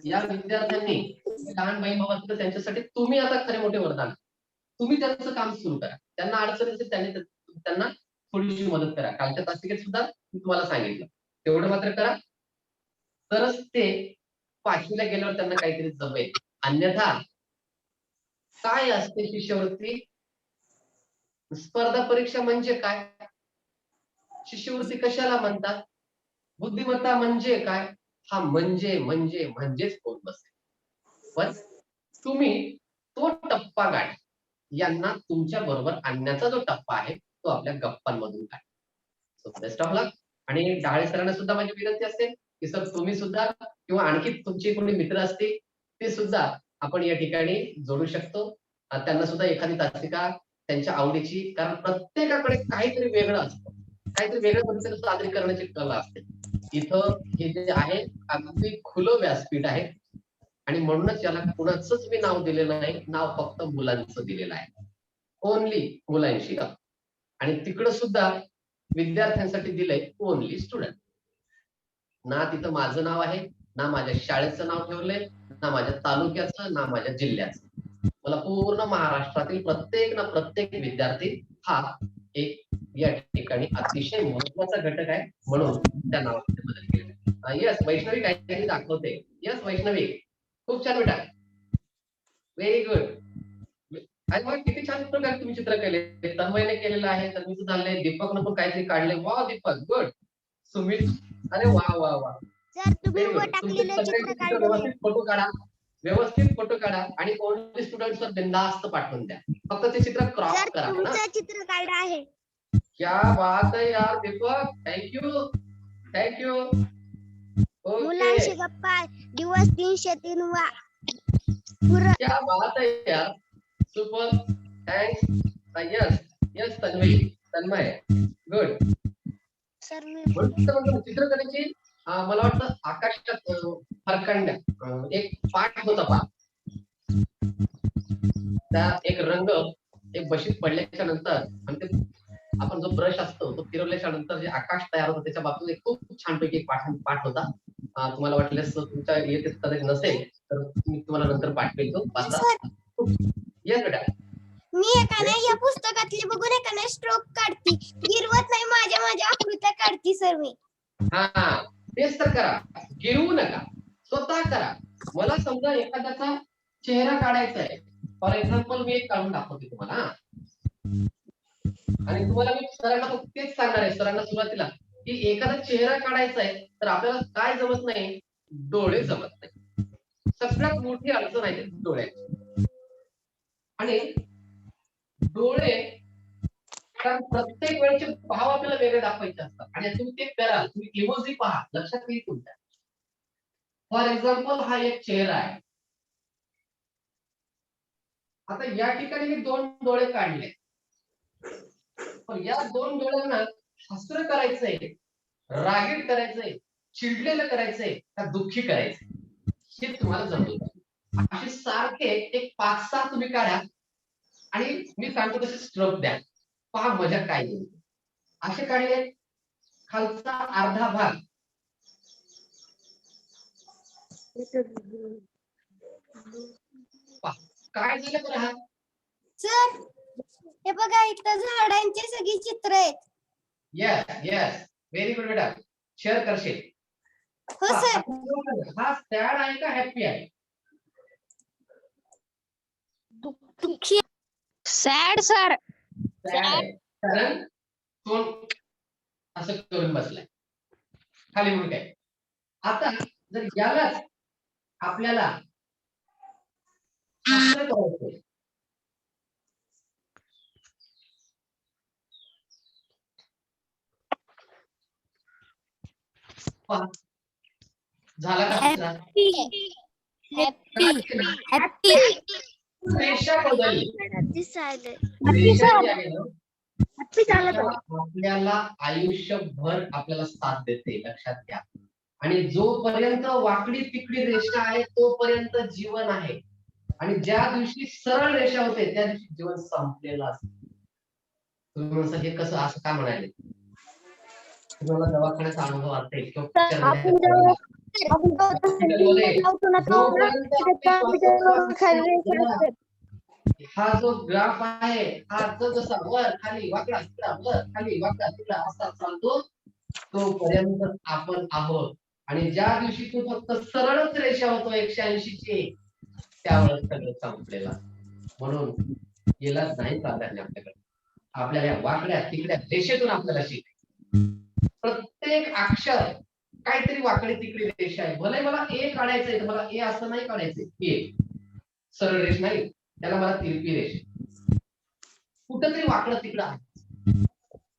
या विद्यार्थ्यांनी, लहान बहीण भाऊ असतील त्यांच्यासाठी तुम्ही आता खरे मोठे वरदान. तुम्ही त्यांचं काम सुरू करा. त्यांना अडचण असेल त्यांना थोडीशी मदत करा. कालच्या तासिकेत सुद्धा मी तुम्हाला सांगितलं, तेवढं मात्र करा, तरच ते 5वीला गेल्यावर त्यांना काहीतरी जमेल. अन्यथा काय असते शिष्यवृत्ती, स्पर्धा परीक्षा म्हणजे काय, शिष्यवृत्ती कशाला म्हणतात, बुद्धिमत्ता म्हणजे काय, हा म्हणजेच कोण बसेल. पण तुम्ही तो टप्पा गाठ, यांना तुमच्या बरोबर आणण्याचा जो टप्पा आहे तो आपल्या गप्पांमधून काय. सो बेस्ट ऑफ लक. आणि डहाळे सरांना सुद्धा माझी विनंती असते की सर तुम्ही सुद्धा किंवा आणखी तुमचे कोणी मित्र असतील ते सुद्धा आपण या ठिकाणी जोडू शकतो. त्यांना सुद्धा एखादी तासिका त्यांच्या आवडीची, कारण प्रत्येकाकडे काहीतरी वेगळं असतं, काहीतरी वेगळ्या पद्धतीने सादरी करण्याची कला असते. इथं हे जे आहे अगदी खुलं व्यासपीठ आहे, आणि म्हणूनच याला कुणाचंच मी नाव दिलेलं नाही, नाव फक्त मुलांचं दिलेलं आहे, ओनली मुलांशी. आणि तिकडं सुद्धा विद्यार्थ्यांसाठी दिलंय ओनली स्टुडंट. ना तिथं माझं नाव आहे ना माझ्या शाळेचं नाव ठेवलंय, ना माझ्या तालुक्याचं, ना माझ्या जिल्ह्याचं. मला पूर्ण महाराष्ट्रातील प्रत्येक विद्यार्थी हा एक या ठिकाणी अतिशय महत्वाचा घटक आहे, म्हणून त्या नावामध्ये बदल केलेला. यस, वैष्णवी काहीतरी दाखवते. यस वैष्णवी, खूप छान बेटा, व्हेरी गुड. आणि मग किती छान प्रकारे तुम्ही चित्र केले. तन्मयने केलेलं आहे, तन्मयचं झालंय, दीपकनं पण काहीतरी काढले. वा दीपक, गुड. सुमित, अरे वा वा वा, सर तुम्ही व्हेरी गुड. तुमचे सगळे चित्र व्यवस्थित फोटो काढा, व्यवस्थित फोटो काढा आणि ओनली स्टुडंट्सवर बिंदास्त पाठवून द्या. फक्त ते चित्र क्रॉप करा ना. तुमचं चित्र काढलं आहे. क्या बात है यार दीपक, थँक्यू थँक्यू. मुलांशी ओके, गप्पा दिवस 303 वा. क्या बात है यार, super, thanks. Yes yes Tanmay, good. Sir मी चित्रकलेची मला वाटतं आकाशात फरकंड्या एक पाठ होता पहा. त्या एक रंग एक बशीत पडल्याच्या नंतर आणि ते आपण जो ब्रश असतो तो फिरवल्याच्या नंतर जे आकाश तयार होतं त्याच्या बाबतीत एक खूप छानपैकी एक पाठ होता. तुम्हाला वाटल्यास तुमच्या येथे कदाचित नसेल तर मी तुम्हाला नंतर पाठवेल तो वाचा. येस बेटा. मी एकाने या पुस्तकातली बघून एकाने स्ट्रोक काढती, गिरवत नाही, माझ्या आकृत्या काढती सर मी. हा तेच तर करा, गिरवू नका, स्वतः करा. मला समजा एखाद्याचा चेहरा काढायचा आहे, फॉर एक्झाम्पल मी एक काढून दाखवते तुम्हाला. आणि तुम्हाला मी सरांना फक्त तेच सांगणार आहे, सरांना सुरुवातीला, की एखादा चेहरा काढायचा आहे तर आपल्याला काय जमत नाही, डोळे जमत नाही. सगळ्यात मोठी अडचण आहे डोळ्याची. आणि डोळे कारण प्रत्येक वेळेचे भाव आपल्याला वेगळे दाखवायचे असतात आणि तुम्ही ते करा. तुम्ही इमोजी पहा, लक्षात येईल तुमच्या. फॉर एक्झाम्पल हा एक चेहरा आहे. आता या ठिकाणी मी 2 डोळे काढले, पण या 2 डोळ्यांना हसरं करायचंय, रागीट करायचंय, चिडलेलं करायचंय का दुःखी करायचंय हे तुम्हाला जमलं. असे सारखे एक 5-6 तुम्ही काढा आणि मी सांगतो तसे स्ट्रोक द्या, पहा मजा काय येईल. असे काढले, खालचा अर्धा भाग पहा. काय झालं बरं हा. सर हे बघा इथं झाडांची सगळी चित्र आहेत. यस यस, व्हेरी गुड बेटा, शेअर करशील. हो सर. हा सॅड आहे का हॅपी आहे? दुःखी. Sad sir. सॅड आहे, कारण तोंड असं करून बसलाय, खाली म्हणून काय. आता जर यालाच आपल्याला हसरं करायचंय, पहा झाला का हसरा? रेषा बदलली. रेषा जी आहे ना, आपल्याला आयुष्यभर आपल्याला साथ देते, लक्षात घ्या. आणि जोपर्यंत वाकडी तिकडी रेषा आहे तोपर्यंत जीवन आहे. आणि ज्या दिवशी सरळ रेषा होते त्या दिवशी जीवन संपलेलं असतं. तुम्ही म्हणता हे कसं, असं का म्हणाले? तुम्हाला दवाखान्याचा अनुभव असेल किंवा हा जो ग्राफ आहे हा जसा वर खाली वाकडा तिकडा वर खाली वाकडा तिकडा असा चालतो तोपर्यंत आपण आहोत. आणि ज्या दिवशी तो फक्त सरळच रेषा होतो 180 ची त्यावेळेस सगळं संपलेलं. म्हणून गेला नाही प्राधान्य आपल्याकडे. आपल्याला वाकड्या तिकड्या रेषेतून आपल्याला शिकायचं. प्रत्येक अक्षर काहीतरी वाकडी तिकडी रेषा आहे. भले मला ए काढायचंय तर मला ए असं नाही काढायचंय, ए सरळ रेष नाही, त्याला मला तिरपी रेष कुठंतरी वाकडं तिकडं आहे.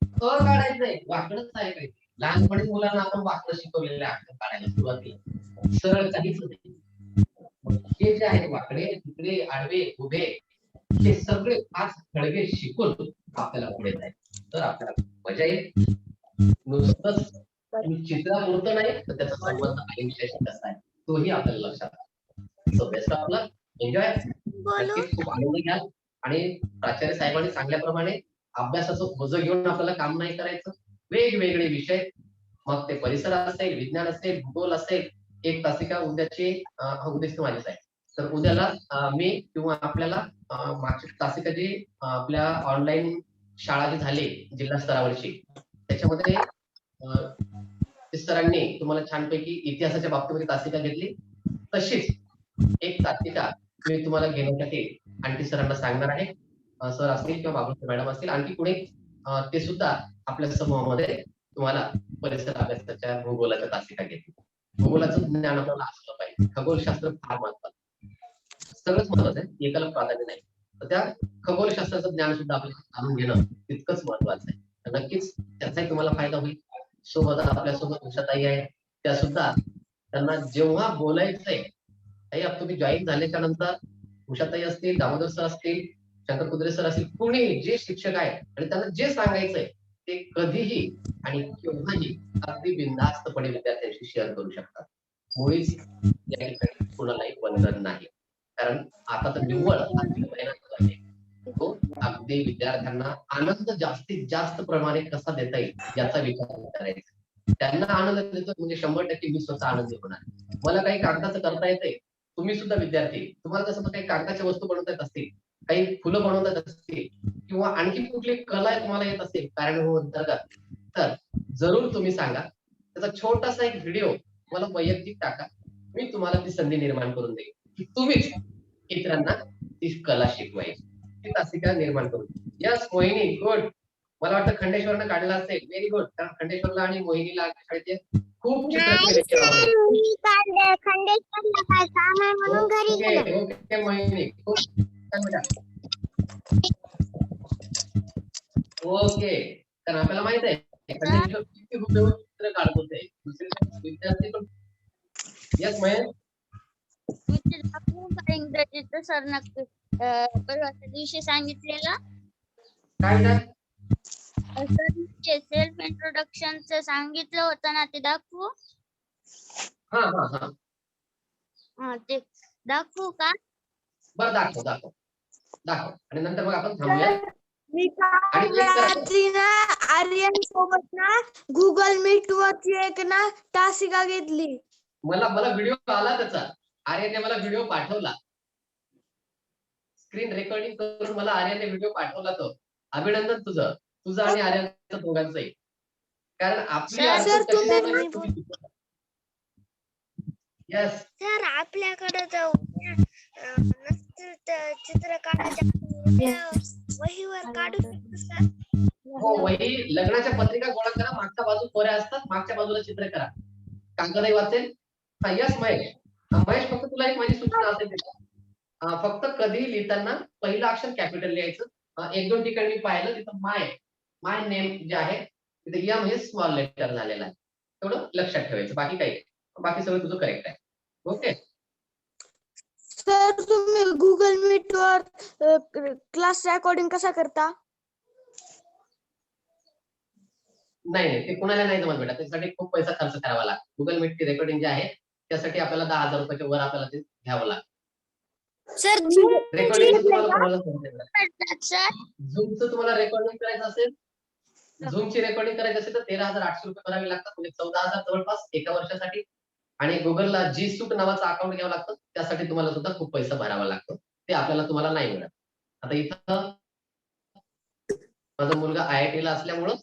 अ काढायचंय, वाकडच आहे काही. लहानपणी मुलांना आपण वाकडं शिकवलेलं आहे अक्षर काढायला सुरुवातीला, सरळ काहीच नाही. हे जे आहेत वाकडे तिकडे आडवे उभे हे सगळे 5 खडगे शिकून आपल्याला पुढे जायचं तर आपल्याला मजा येईल. नुसतंच चित्रापुरतं नाही तर त्याचा संबंध आयुष्याशी कसा आहे तोही आपल्याला लक्षात आला. So best of luck, enjoy, नक्कीच खूप आनंद घ्या. आणि प्राचार्य साहेबांनी सांगल्याप्रमाणे अभ्यासाचं ओझं घेऊन आपल्याला काम नाही करायचं. वेगवेगळे विषय, मग ते परिसर असेल, विज्ञान असेल, भूगोल असेल, एक तासिका उद्याची उद्देश माझेच आहे. तर उद्याला मी किंवा आपल्याला मागची तासिका जी आपल्या ऑनलाईन शाळा जी झाली जिल्हा स्तरावरची त्याच्यामध्ये सरांनी तुम्हाला छानपैकी इतिहासाच्या बाबतीमध्ये तासिका घेतली. तशीच एक तासिका मी तुम्हाला घेण्यासाठी आणखी सरांना सांगणार आहे. सर असतील किंवा बाबू मॅडम असतील आणखी कोणी ते सुद्धा आपल्या समूहामध्ये तुम्हाला परिसर अभ्यासाच्या भूगोलाच्या तासिका घेतील. भूगोलाचं ज्ञान आपल्याला असलं पाहिजे. खगोलशास्त्र फार महत्वाचं. सगळंच महत्वाचं आहे, एकाला प्राधान्य नाही. तर त्या खगोलशास्त्राचं ज्ञान सुद्धा आपल्याला जाणून घेणं तितकंच महत्वाचं आहे. तर नक्कीच त्याचाही तुम्हाला फायदा होईल. सोबत आपल्यासोबत उषाताई आहे, त्या सुद्धा त्यांना जेव्हा बोलायचंय ताई तुम्ही जॉईन झाल्याच्या नंतर उषाताई असतील, दामोदर सर असतील, शंकर कुद्रे सर असतील, कोणी जे शिक्षक आहेत आणि त्यांना जे सांगायचंय ते कधीही आणि केव्हाही अगदी बिनधास्तपणे विद्यार्थ्यांशी शेअर करू शकतात. मुळीच या ठिकाणी कुणालाही बंधन नाही. कारण आता तर निव्वळ मेहनत आहे. तो अगदी विद्यार्थ्यांना आनंद जास्तीत जास्त प्रमाणे कसा देता येईल याचा विचार करायचा. त्यांना आनंद देतो म्हणजे 100% मी स्वतः आनंदी होणार. मला काही कागदाचं करता येते, तुम्ही सुद्धा विद्यार्थी तुम्हाला जसं काही कागदाच्या वस्तू बनवता येत असतील, काही फुलं बनवता येत असतील किंवा आणखी कुठली कला तुम्हाला येत असेल कार्यानुभव अंतर्गत, तर जरूर तुम्ही सांगा. त्याचा छोटासा एक व्हिडिओ मला वैयक्तिक टाका. मी तुम्हाला ती संधी निर्माण करून देईन की तुम्हीच इतरांना ती कला शिकवायची, ती तासिका निर्माण करून. यस मोहिनी, गुड. मला वाटतं खंडेश्वरनं काढला असेल. Very good. कारण खंडेश्वरला आणि मोहिनीला शाळेचे खूप चित्रकलेचे आवड आहे. ओके मोहिनी, खूप छान बेटा. ओके, कारण आपल्याला माहित आहे खंडेश्वर किती हुबेहूब चित्र काढतो ते दुसरे विद्यार्थी पण. यस महेश. इंग्रजीचं सर नक्की परवाच्या दिवशी सांगितलेलं काय बेटा? सेल्फ इंट्रोडक्शनचं सांगितलं होतं ना, ते दाखवू? हा हा हा हा, ते दाखवू का? बरं दाखव दाखव दाखव आणि नंतर मग आपण थांबूया. मी आणि एक रात्री ना आर्यन सोबत ना गुगल मीट वरती एक ना तासिका घेतली. मला व्हिडिओ आला त्याचा. आर्यनने मला व्हिडिओ पाठवला. स्क्रीन रेकॉर्डिंग करून मला आर्यनने व्हिडिओ पाठवला. तो अभिनंदन तुझं तुझं आणि आर्यनचं दोघांचंही. कारण आपली सर तुम्ही यस सर आपल्याकडे चित्र काढायच्या वहीवर काढू शकतो सर. हो, वही लग्नाच्या पत्रिका गोळा करा. मागच्या बाजू कोऱ्या असतात, मागच्या बाजूला चित्र करा. कागदही वाचेल. हा यस महेश. महेश फक्त तुला एक माझी सूचना असेल बेटा. फक्त कधी लिहिताना पहिलं अक्षर कॅपिटल लिहायचं. एक दोन ठिकाणी मी पाहिलं तिथं माय नेम जे आहे तिथे या म्हणजे स्मॉल लेटर झालेला आहे. तेवढं लक्षात ठेवायचं. बाकी काही नाही. बाकी सगळं तुझं करेक्ट आहे. ओके. सर तुम्ही गुगल मीट वर क्लास रेकॉर्डिंग कसा करता? नाही ते कुणाला नाही जमत बेटा. त्यासाठी खूप पैसा खर्च करावा लागतो. गुगल मीटची रेकॉर्डिंग जे आहे त्यासाठी आपल्याला 10,000 रुपयाच्या वर आपल्याला ते घ्यावं लागतं. सर रेकॉर्डिंग तुम्हाला कोणाला सर झूमचं तुम्हाला रेकॉर्डिंग करायचं असेल, झूमची रेकॉर्डिंग करायची असेल तर 13,800 रुपये भरावे लागतात. म्हणजे 14,000 जवळपास एका वर्षासाठी. आणि गुगलला जी सूट नावाचं अकाउंट घ्यावं लागतं. त्यासाठी तुम्हाला सुद्धा खूप पैसा भरावा लागतो. ते आपल्याला तुम्हाला नाही मिळत. आता इथं माझा मुलगा IIT ला असल्यामुळं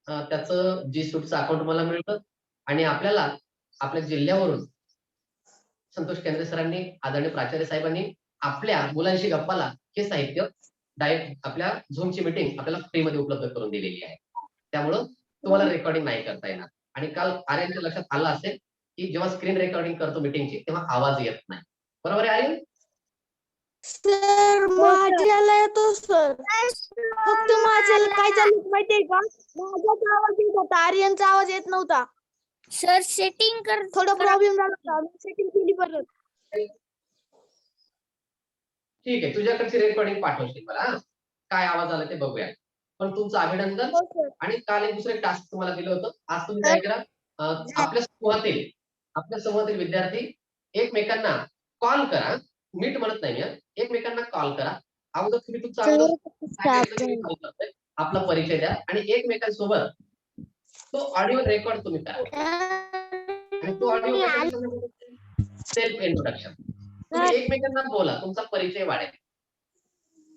त्याचं जी सूटचं अकाउंट मला मिळतं. आणि आपल्याला आपल्या जिल्ह्यावरून संतोष केंद्रे सरांनी, आदरणीय प्राचार्य साहेबांनी आपल्या मुलांशी गप्पाला हे साहित्य डायरेक्ट आपल्या झूमची मीटिंग आपल्याला फ्रीमध्ये उपलब्ध करून दिलेली आहे. त्यामुळं तुम्हाला रेकॉर्डिंग नाही करता येणार. आणि काल आर्यनच्या लक्षात आलं असेल की जेव्हा स्क्रीन रेकॉर्डिंग करतो मीटिंगची तेव्हा आवाज येत नाही. बरोबर आहे आर्यन? सर माझ्याला येतो सर. फक्त माझ्याला काय चालू माहितीये का? माझा आवाज येत होता, आर्यनचा आवाज येत नव्हता. सर सेटिंग कर. थोडा प्रॉब्लेम झाला होता. सेटिंग केली परत. ठीक आहे, तुझ्याकडची रेकॉर्डिंग पाठवशील मला. काय आवाज आला ते बघूया. पण तुमचं अभिनंदन. हो सर. आणि काल एक दुसरे टास्क तुम्हाला दिलं होतं. आज तुम्ही काय करा, आपल्या समूहातील विद्यार्थी एकमेकांना कॉल करा. मीट म्हणत नाही मी, एकमेकांना कॉल करा. अगोदर तुम्ही तुमचा आपला परिचय द्या आणि एकमेकांसोबत तो ऑडिओ रेकॉर्ड तुम्ही करा. आणि तो ऑडिओ सेल्फ इंट्रोडक्शन. तुम्ही एकमेकांना बोला, तुमचा परिचय वाढेल.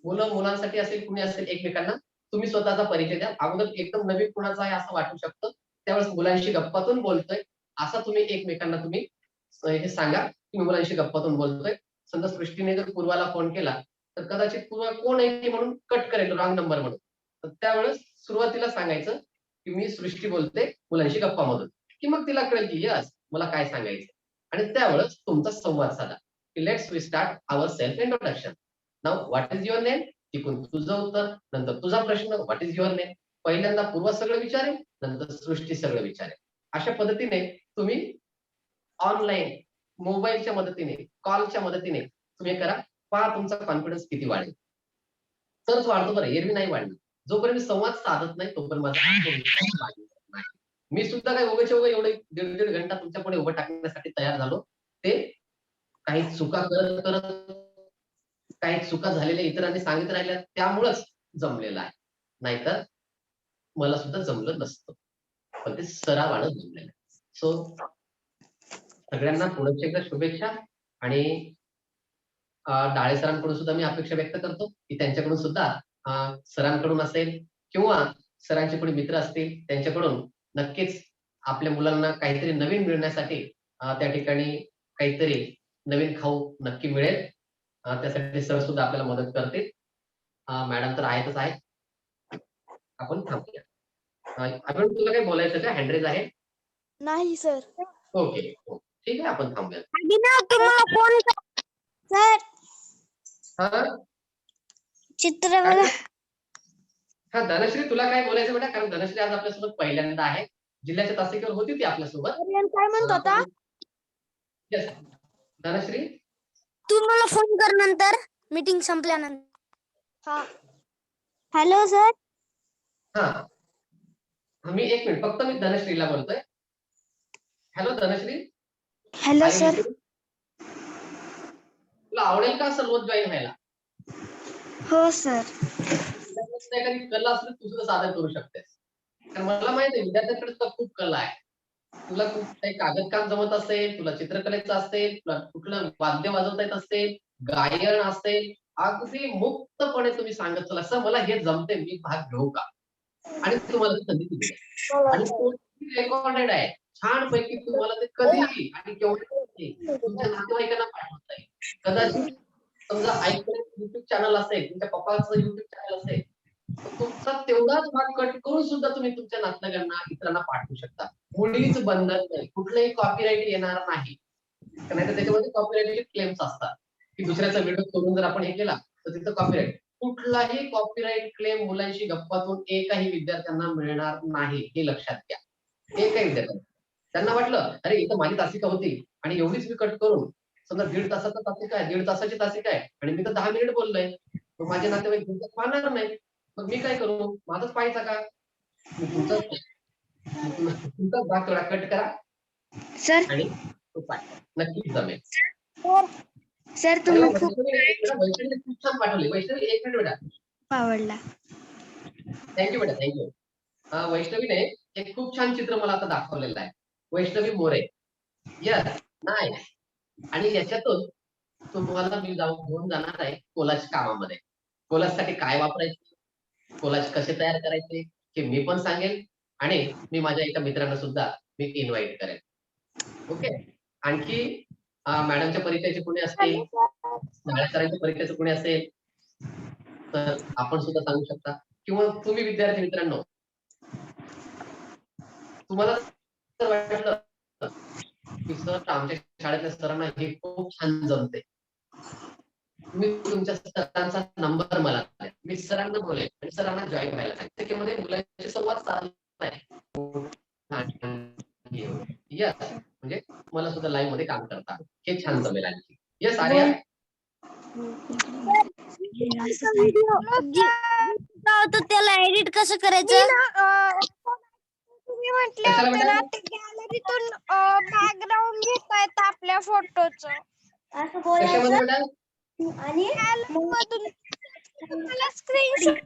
मुलं मुलांसाठी असेल, कुणी असेल, एकमेकांना तुम्ही स्वतःचा परिचय द्या. अगोदर एकदम नवीन कुणाचा आहे असं वाटू शकतं. त्यावेळेस मुलांशी गप्पातून बोलतोय असं तुम्ही एकमेकांना तुम्ही हे सांगा की मी मुलांशी गप्पातून बोलतोय. समजा सृष्टीने जर पूर्वाला फोन केला तर कदाचित पूर्वा कोण आहे की म्हणून कट करेल रॉंग नंबर म्हणून. तर त्यावेळेस सुरुवातीला सांगायचं की मी सृष्टी बोलते मुलांशी गप्पामधून, की मग तिला कळेल की यस मला काय सांगायचं. आणि त्यावेळेस तुमचा संवाद साधा की let's we start our self introduction. Now what is your name, तिकडून तुझं उत्तर, नंतर तुझा प्रश्न व्हॉट इज युअर नेम. पहिल्यांदा पूर्वा सगळं विचारेल, नंतर सृष्टी सगळं विचारेल. अशा पद्धतीने तुम्ही ऑनलाईन मोबाईलच्या मदतीने कॉलच्या मदतीने तुम्ही करा. पहा तुमचा कॉन्फिडन्स किती वाढेल. तरच वाढतो बरं, एरवी नाही वाढणार. जोपर्यंत संवाद साधत नाही तोपर्यंत माझा आत्मविश्वास वाढत नाही. मी सुद्धा काय उगाच एवढे दीड घंटा तुमच्या पुढे उभं टाकण्यासाठी तयार झालो. ते काही चुका करत करत काही चुका झालेल्या इतरांनी सांगित राहिल्या त्यामुळेच जमलेलं आहे. नाहीतर मला सुद्धा जमलं नसतं. पण ते सरावानं जमलेलं आहे. सो सगळ्यांना पुढच्या एकदा शुभेच्छा. आणि डाळे सरांकडून सुद्धा मी अपेक्षा व्यक्त करतो की त्यांच्याकडून सुद्धा सरांकडून असेल किंवा सरांचे कोणी मित्र असतील त्यांच्याकडून नक्कीच आपल्या मुलांना काहीतरी नवीन मिळण्यासाठी त्या ठिकाणी काहीतरी नवीन खाऊ नक्की मिळेल. त्यासाठी सर सुद्धा आपल्याला मदत करतील. मॅडम तर आहेतच आहे. आपण थांबूया. आपण तुला काही बोलायचं का? हँडरेज आहे? नाही सर. ओके ठीक आहे, आपण थांबूया. सर हा चित्र काय? हा धनश्री तुला काय बोलायचं बेटा? कारण धनश्री आज आपल्यासोबत पहिल्यांदा आहे. जिल्ह्याच्या तासिकेवर होती ती आपल्यासोबत. काय म्हणत होता? येस धनश्री. तू मला फोन कर नंतर मीटिंग संपल्यानंतर. हा. Hello sir. हा मी एक मिनिट फक्त मी धनश्रीला बोलतोय. Hello Dhanashree. Hello are you sir. listening? तुला आवडेल का असं रोज जॉईन व्हायला? हो सर. तुला एखादी कला असेल तू सुद्धा सादर करू शकतेस. कारण मला माहित आहे विद्यार्थ्यांकडे सुद्धा खूप कला आहे. तुला खूप काही कागदकाम जमत असेल, तुला चित्रकलेचं असेल, तुला कुठलं वाद्य वाजवता येत असेल, गायन असेल, अगदी मुक्तपणे तुम्ही सांगत चला सर मला हे जमते मी भाग घेऊ का? आणि तुम्हाला ती संधी दिली आहे. आणि रेकॉर्डेड आहे. छानपैकी तुम्हाला ते कधीही आणि केवढे तुमच्या नातेवाईकांना पाठवता येईल. कदाचित समजा आईकडे युट्यूब चॅनल असेल, तुमच्या पप्पाचं युट्यूब चॅनल असेल, तर तुमचा तेवढाच भाग कट करून सुद्धा तुम्ही तुमच्या नातलगांना इतरांना पाठवू शकता. मुळीच बंधन नाही, कुठलंही कॉपीराईट येणार नाही. नाही तर त्याच्यामध्ये कॉपीराईटचे क्लेम्स असतात की दुसऱ्याचा व्हिडिओ करून जर आपण हे केला तर तिथं कॉपीराईट. कुठलाही कॉपीराईट क्लेम मुलांशी गप्पातून एकही विद्यार्थ्यांना मिळणार नाही, हे लक्षात घ्या. एकही विद्यार्थ्यांना त्यांना वाटलं अरे इथं माझी तासिका होती आणि एवढीच मी कट करून समजा 1.5 तासाचा तासिका आहे, 1.5 तासाची तासिका आहे आणि मी तर 10 मिनिट बोललोय, तर माझे नातेवाईक तुमचं पाहणार नाही. मग मी काय करू? माझंच पाहायचा का? तुमचा भाग थोडा कट करा सर. आणि तो पाय नक्कीच जमेल. सर तुम्ही खूप वैष्णवी खूप छान पाठवले. वैष्णवी एक मिनिट बेटा. आवडला. थँक्यू बेटा थँक्यू. वैष्णवीने एक खूप छान चित्र मला आता दाखवलेलं आहे. वैष्णवी मोरे. Yes nice. आणि याच्यातून तुम्हाला मी घेऊन जाणार आहे कोलाज कामामध्ये. कोलाजसाठी काय वापरायचे, कोलाज कसे तयार करायचे हे मी पण सांगेल आणि मी माझ्या एका मित्रांना सुद्धा मी इन्व्हाइट करेन. ओके. आणखी मॅडमच्या परिचयाचे कोणी असतील, शाळेकरांच्या परिचयाचे कोणी असेल तर आपण सुद्धा सांगू शकता. किंवा तुम्ही विद्यार्थी मित्रांनो तुम्हाला जर वाटलं की सर आमच्या शाळेतल्या सरांना हे खूप छान जमते, तुम्ही तुमच्या सरांचा नंबर मला द्या. मी सरांना बोलेन आणि सरांना जॉईन व्हायला सांगेन. त्याच्यामध्ये मुलांचे संवाद साधलाय. यस म्हणजे मला सुद्धा लाईव्ह मध्ये काम करता हे छान जमेल. आणखी यस आर्या. त्याला एडिट कसं करायचं? तुम्ही म्हटले होते ना ते गॅलरीतून बॅकग्राऊंड घेता येतं आपल्या फोटोचं. असं कशामध्ये बेटा? आणि तुम्हाला स्क्रीनशॉट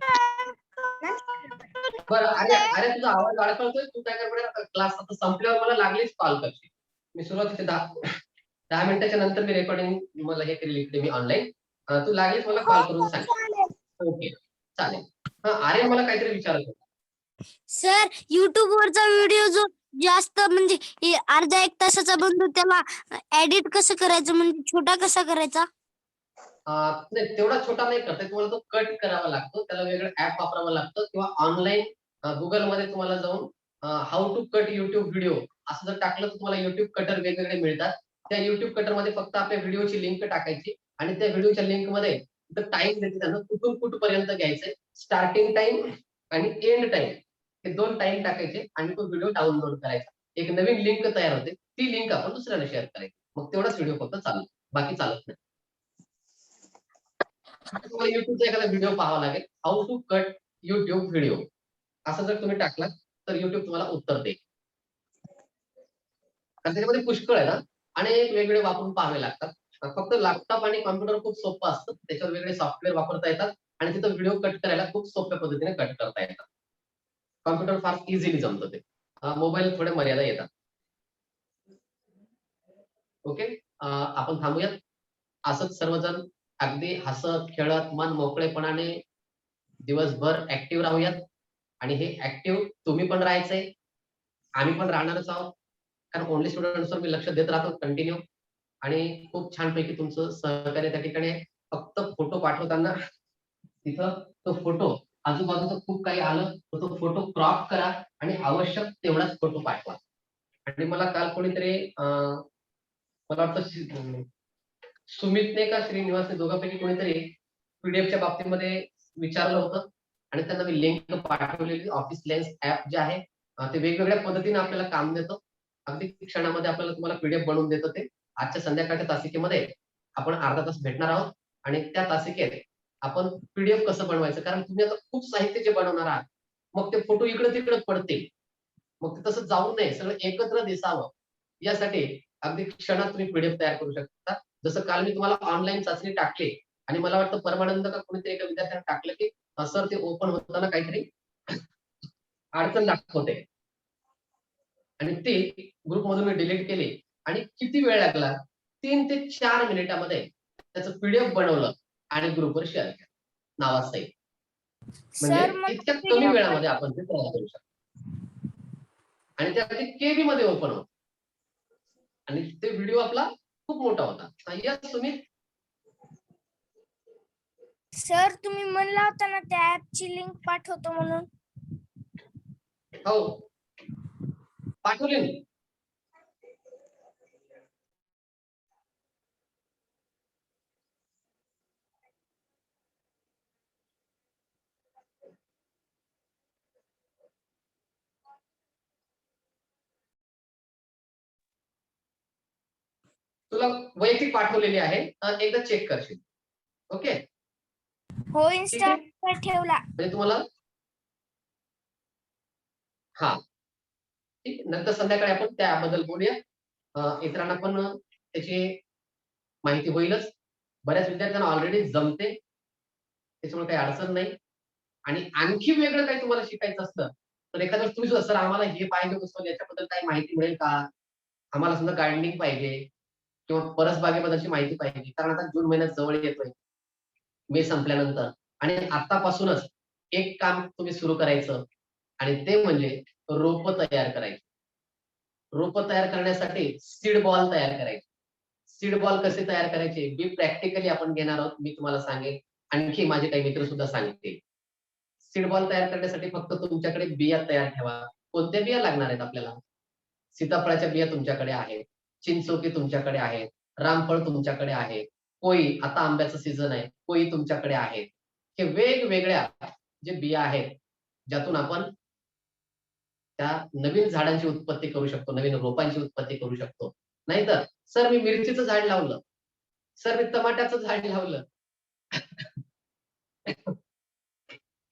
बरं अरे तुझा आवाज अडकळतोय. तू काय कर क्लास आता संपल्यावर मला लागलीच कॉल करशील. मी सुरुवातीचे 10 10 मिनिटाच्या नंतर मी रेकॉर्डिंग मला हे केली इकडे मी ऑनलाईन. तू लागलीस मला कॉल करून सांग. ओके चालेल. आर्यन मला काहीतरी विचारत होता. सर युट्यूब वरचा व्हिडिओ जो जास्त म्हणजे अर्धा एक तासाचा बनतो त्याला एडिट कसं करायचं म्हणजे छोटा कसा करायचा? नाही तेवढा छोटा नाही करता, तुम्हाला तो कट करावा लागतो, त्याला वेगळं ऍप वापरावं लागतं किंवा ऑनलाईन गुगल मध्ये तुम्हाला जाऊन how to cut YouTube video असं जर टाकलं तर तुम्हाला युट्यूब कटर वेगवेगळे मिळतात. त्या युट्यूब कटर मध्ये फक्त आपल्या व्हिडिओची लिंक टाकायची आणि त्या व्हिडिओच्या लिंक मध्ये टाइम देते त्यांना कुठून कुठपर्यंत घ्यायचंय, स्टार्टिंग टाइम आणि एंड टाइम हे 2 टाइम टाकायचे आणि तो व्हिडिओ डाउनलोड करायचा. एक नवीन लिंक तयार होते, ती लिंक आपण दुसऱ्याला शेअर करायची. मग तेवढाच व्हिडिओ फक्त चालतो, बाकी चालत नाही. तुम्हाला युट्यूबचा एखादा व्हिडिओ पाहावा लागेल, how to cut YouTube video असं जर तुम्ही टाकलात तर युट्यूब तुम्हाला उत्तर देईल. आणि त्याच्यामध्ये पुष्कळ आहे ना, अनेक वेगवेगळे वापरून पाहावे लागतात. फक्त लॅपटॉप आणि कॉम्प्युटर खूप सोपं असतं, त्याच्यावर वेगळे सॉफ्टवेअर वापरता येतात आणि तिथं व्हिडिओ कट करायला खूप सोप्या पद्धतीने कट करता येतात. कॉम्प्युटर फार इझिली जमतं ते, मोबाईल थोडे मर्यादा येतात. ओके, आपण थांबूयात. असंच सर्वजण अगदी हसत खेळत मन मोकळेपणाने दिवसभर ऍक्टिव्ह राहूयात. आणि हे ऍक्टिव्ह तुम्ही पण राहायचंय, आम्ही पण राहणारच आहोत, कारण ओनली स्टुडंट्सवर मी लक्ष देत राहतो कंटिन्यू. आणि खूप छानपैकी तुमचं सहकार्य त्या ठिकाणी आहे. फक्त फोटो पाठवताना तिथं तो फोटो आजूबाजूचं खूप काही आलं तर तो फोटो क्रॉप करा आणि आवश्यक तेवढाच फोटो पाठवा. आणि मला काल कोणीतरी मला वाटतं सुमितने का श्रीनिवासने दोघांपैकी कोणीतरी पीडीएफच्या बाबतीमध्ये विचारलं होतं आणि त्यांना मी लिंक पाठवलेली. ऑफिस लेन्स ऍप जे आहे ते वेगवेगळ्या पद्धतीने आपल्याला काम देतं. अगदी क्षणामध्ये आपल्याला तुम्हाला पीडीएफ बनवून देतं ते. आजच्या संध्याकाळच्या तासिकेमध्ये आपण अर्धा तास भेटणार आहोत आणि त्या तासिकेत आपण पीडीएफ कसं बनवायचं, कारण तुम्ही आता खूप साहित्य जे बनवणार आहात मग ते फोटो इकडे तिकडे पडतील, मग ते तसं जाऊ नये, सगळं एकत्र दिसावं यासाठी अगदी क्षणात तुम्ही पीडीएफ तयार करू शकता. जसं काल मी तुम्हाला ऑनलाईन चाचणी टाकली आणि मला वाटतं परमानंद का कोणीतरी एका विद्यार्थ्याने टाकलं की सर ते ओपन होताना काहीतरी अडचण दाखवते आणि ती ग्रुपमधून मी डिलीट केली. आणि किती वेळ लागला, 3 ते 4 मिनिटामध्ये त्याचं पीडीएफ बनवलं आणि ग्रुपवर शेअर केलं नावासहित. म्हणजे इतक्या कमी वेळामध्ये आपण ते तयार करू शकतो आणि ते अगदी केबी मध्ये ओपन होतं आणि ते व्हिडिओ आपला खूप मोठा होता. यस सुमित. सर तुम्ही म्हणला होता ना त्या ऍपची लिंक पाठवतो म्हणून. हो पाठवले मी. तुला वैयक्तिक पाठवलेली आहे, एकदा चेक करशील. ओके हो इन्स्टा ठेवला. म्हणजे तुम्हाला हा ठीक आहे. नंतर संध्याकाळी आपण त्याबद्दल बोलूया. इतरांना पण त्याची माहिती होईलच. बऱ्याच विद्यार्थ्यांना ऑलरेडी जमते, त्याच्यामुळे काही अडचण नाही. आणि आणखी वेगळं काही तुम्हाला शिकायचं असतं तर एखाद्या तुम्ही सुद्धा सर आम्हाला हे पाहिजे पुस्तक याच्याबद्दल काही माहिती मिळेल का, आम्हाला समजा गार्डनिंग पाहिजे किंवा परसबागेबद्दलची माहिती पाहिजे, कारण आता जून महिन्यात जवळ येतोय, मे संपल्यानंतर. आणि आतापासूनच एक काम तुम्ही सुरू करायचं आणि ते म्हणजे रोप तयार करायची. रोप तयार करण्यासाठी सीड बॉल तयार करायचे. सीड बॉल कसे तयार करायचे बी प्रॅक्टिकली आपण घेणार आहोत, मी तुम्हाला सांगेन. आणखी माझे काही मित्र सुद्धा सांगतील. सीड बॉल तयार करण्यासाठी फक्त तुमच्याकडे बिया तयार ठेवा. कोणत्या बिया लागणार आहेत आपल्याला? सीताफळाच्या बिया तुमच्याकडे आहेत, चिंचोकी तुमच्याकडे आहेत, रामफळ तुमच्याकडे आहे, कोई आता आंब्याचं सीझन आहे, कोई तुमच्याकडे आहे. हे वेगवेगळ्या जे बिया आहेत ज्यातून आपण त्या नवीन झाडांची उत्पत्ती करू शकतो, नवीन रोपांची उत्पत्ती करू शकतो. नाहीतर सर मी मिरचीचं झाड लावलं, सर मी टमाट्याचं झाड लावलं,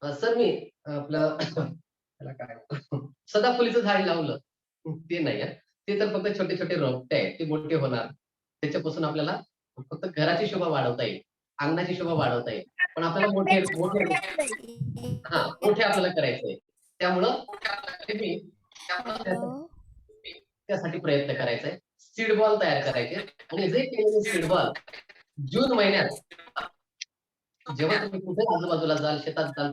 सर मी आपलं त्याला काय सदाफुलीचं झाड लावलं, ते नाही आहे. ते तर फक्त छोटे छोटे रोपटे आहेत, ते मोठे होणार. त्याच्यापासून आपल्याला फक्त घराची शोभा वाढवता येईल, अंगणाची शोभा वाढवता येईल, पण आपल्याला मोठे मोठे मोठे आपल्याला करायचंय. त्यामुळं त्यासाठी प्रयत्न करायचा आहे. सीड बॉल तयार करायचे आणि जे केलेले सीड बॉल जून महिन्यात जेव्हा तुम्ही कुठे आजूबाजूला जाल, शेतात जाल,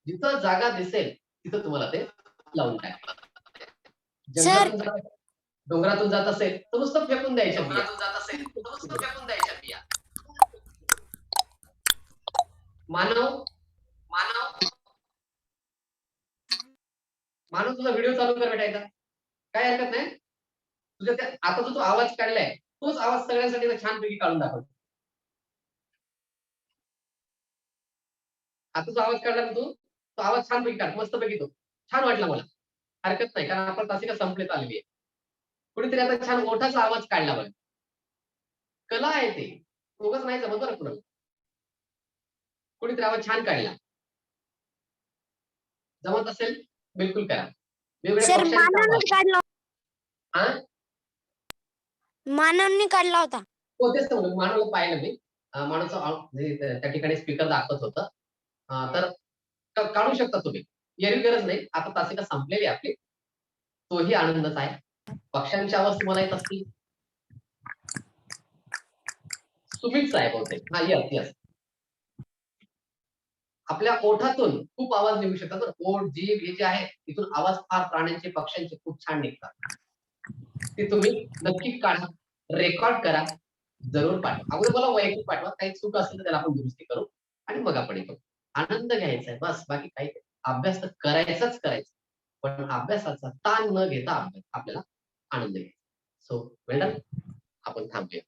जिथं जागा दिसेल तिथं तुम्हाला ते लावून टाका. जंगलातून डोंगरातून जात असेल तर नुसतं फेकून द्यायच्या बिया. मानव तुझा व्हिडिओ चालू कर बेटा एकदा. काय हरकत नाही. तुझ्या त्या आता जो तू आवाज काढलाय तोच आवाज सगळ्यांसाठी छानपैकी काढून दाखव. आता जो आवाज काढला ना तू, तो आवाज छानपैकी काढ, मस्तपैकी तो छान वाटला मला. हरकत नाही, कारण आपण तासिका संपलेत आलेली आहे. कुणीतरी आता छान मोठाचा आवाज काढला बघ. कला आहे ते, उगाच नाही जमत बरं कुणाला. कुणीतरी आवाज छान काढला. जमत असेल बिलकुल करा. वेगवेगळ्या पक्षांचा आवाज. हा? मानवने काढला होता. हो तेच तर म्हणलं, मानवला पाहिलं मी. मानवचं त्या ठिकाणी स्पीकर दाखवत होतं. तर काढू शकता तुम्ही. याची गरज नाही. आता तासिका संपलेली आहे आपली. तोही आनंदच आहे. पक्ष्यांची आवाज तुम्हाला येत असतील. तुम्हीच आहे बहुतेक. हा यस. आपल्या ओठातून खूप आवाज निघू शकतात. तर ओठ, जीभ हे जे आहे तिथून आवाज फार प्राण्यांचे, पक्ष्यांचे खूप छान निघतात. ते तुम्ही नक्की काढा, रेकॉर्ड करा, जरूर पाठवा. अगोदर मला वैयक्तिक पाठवा. काही चूक असेल तर त्याला आपण दुरुस्ती करू आणि मग आपण हे करू. आनंद घ्यायचा आहे बस, बाकी काही नाही. अभ्यास तर करायचाच करायचा, पण अभ्यासाचा ताण न घेता आपल्याला आनंद घ्यायचा. So well done. आपण थांबूया.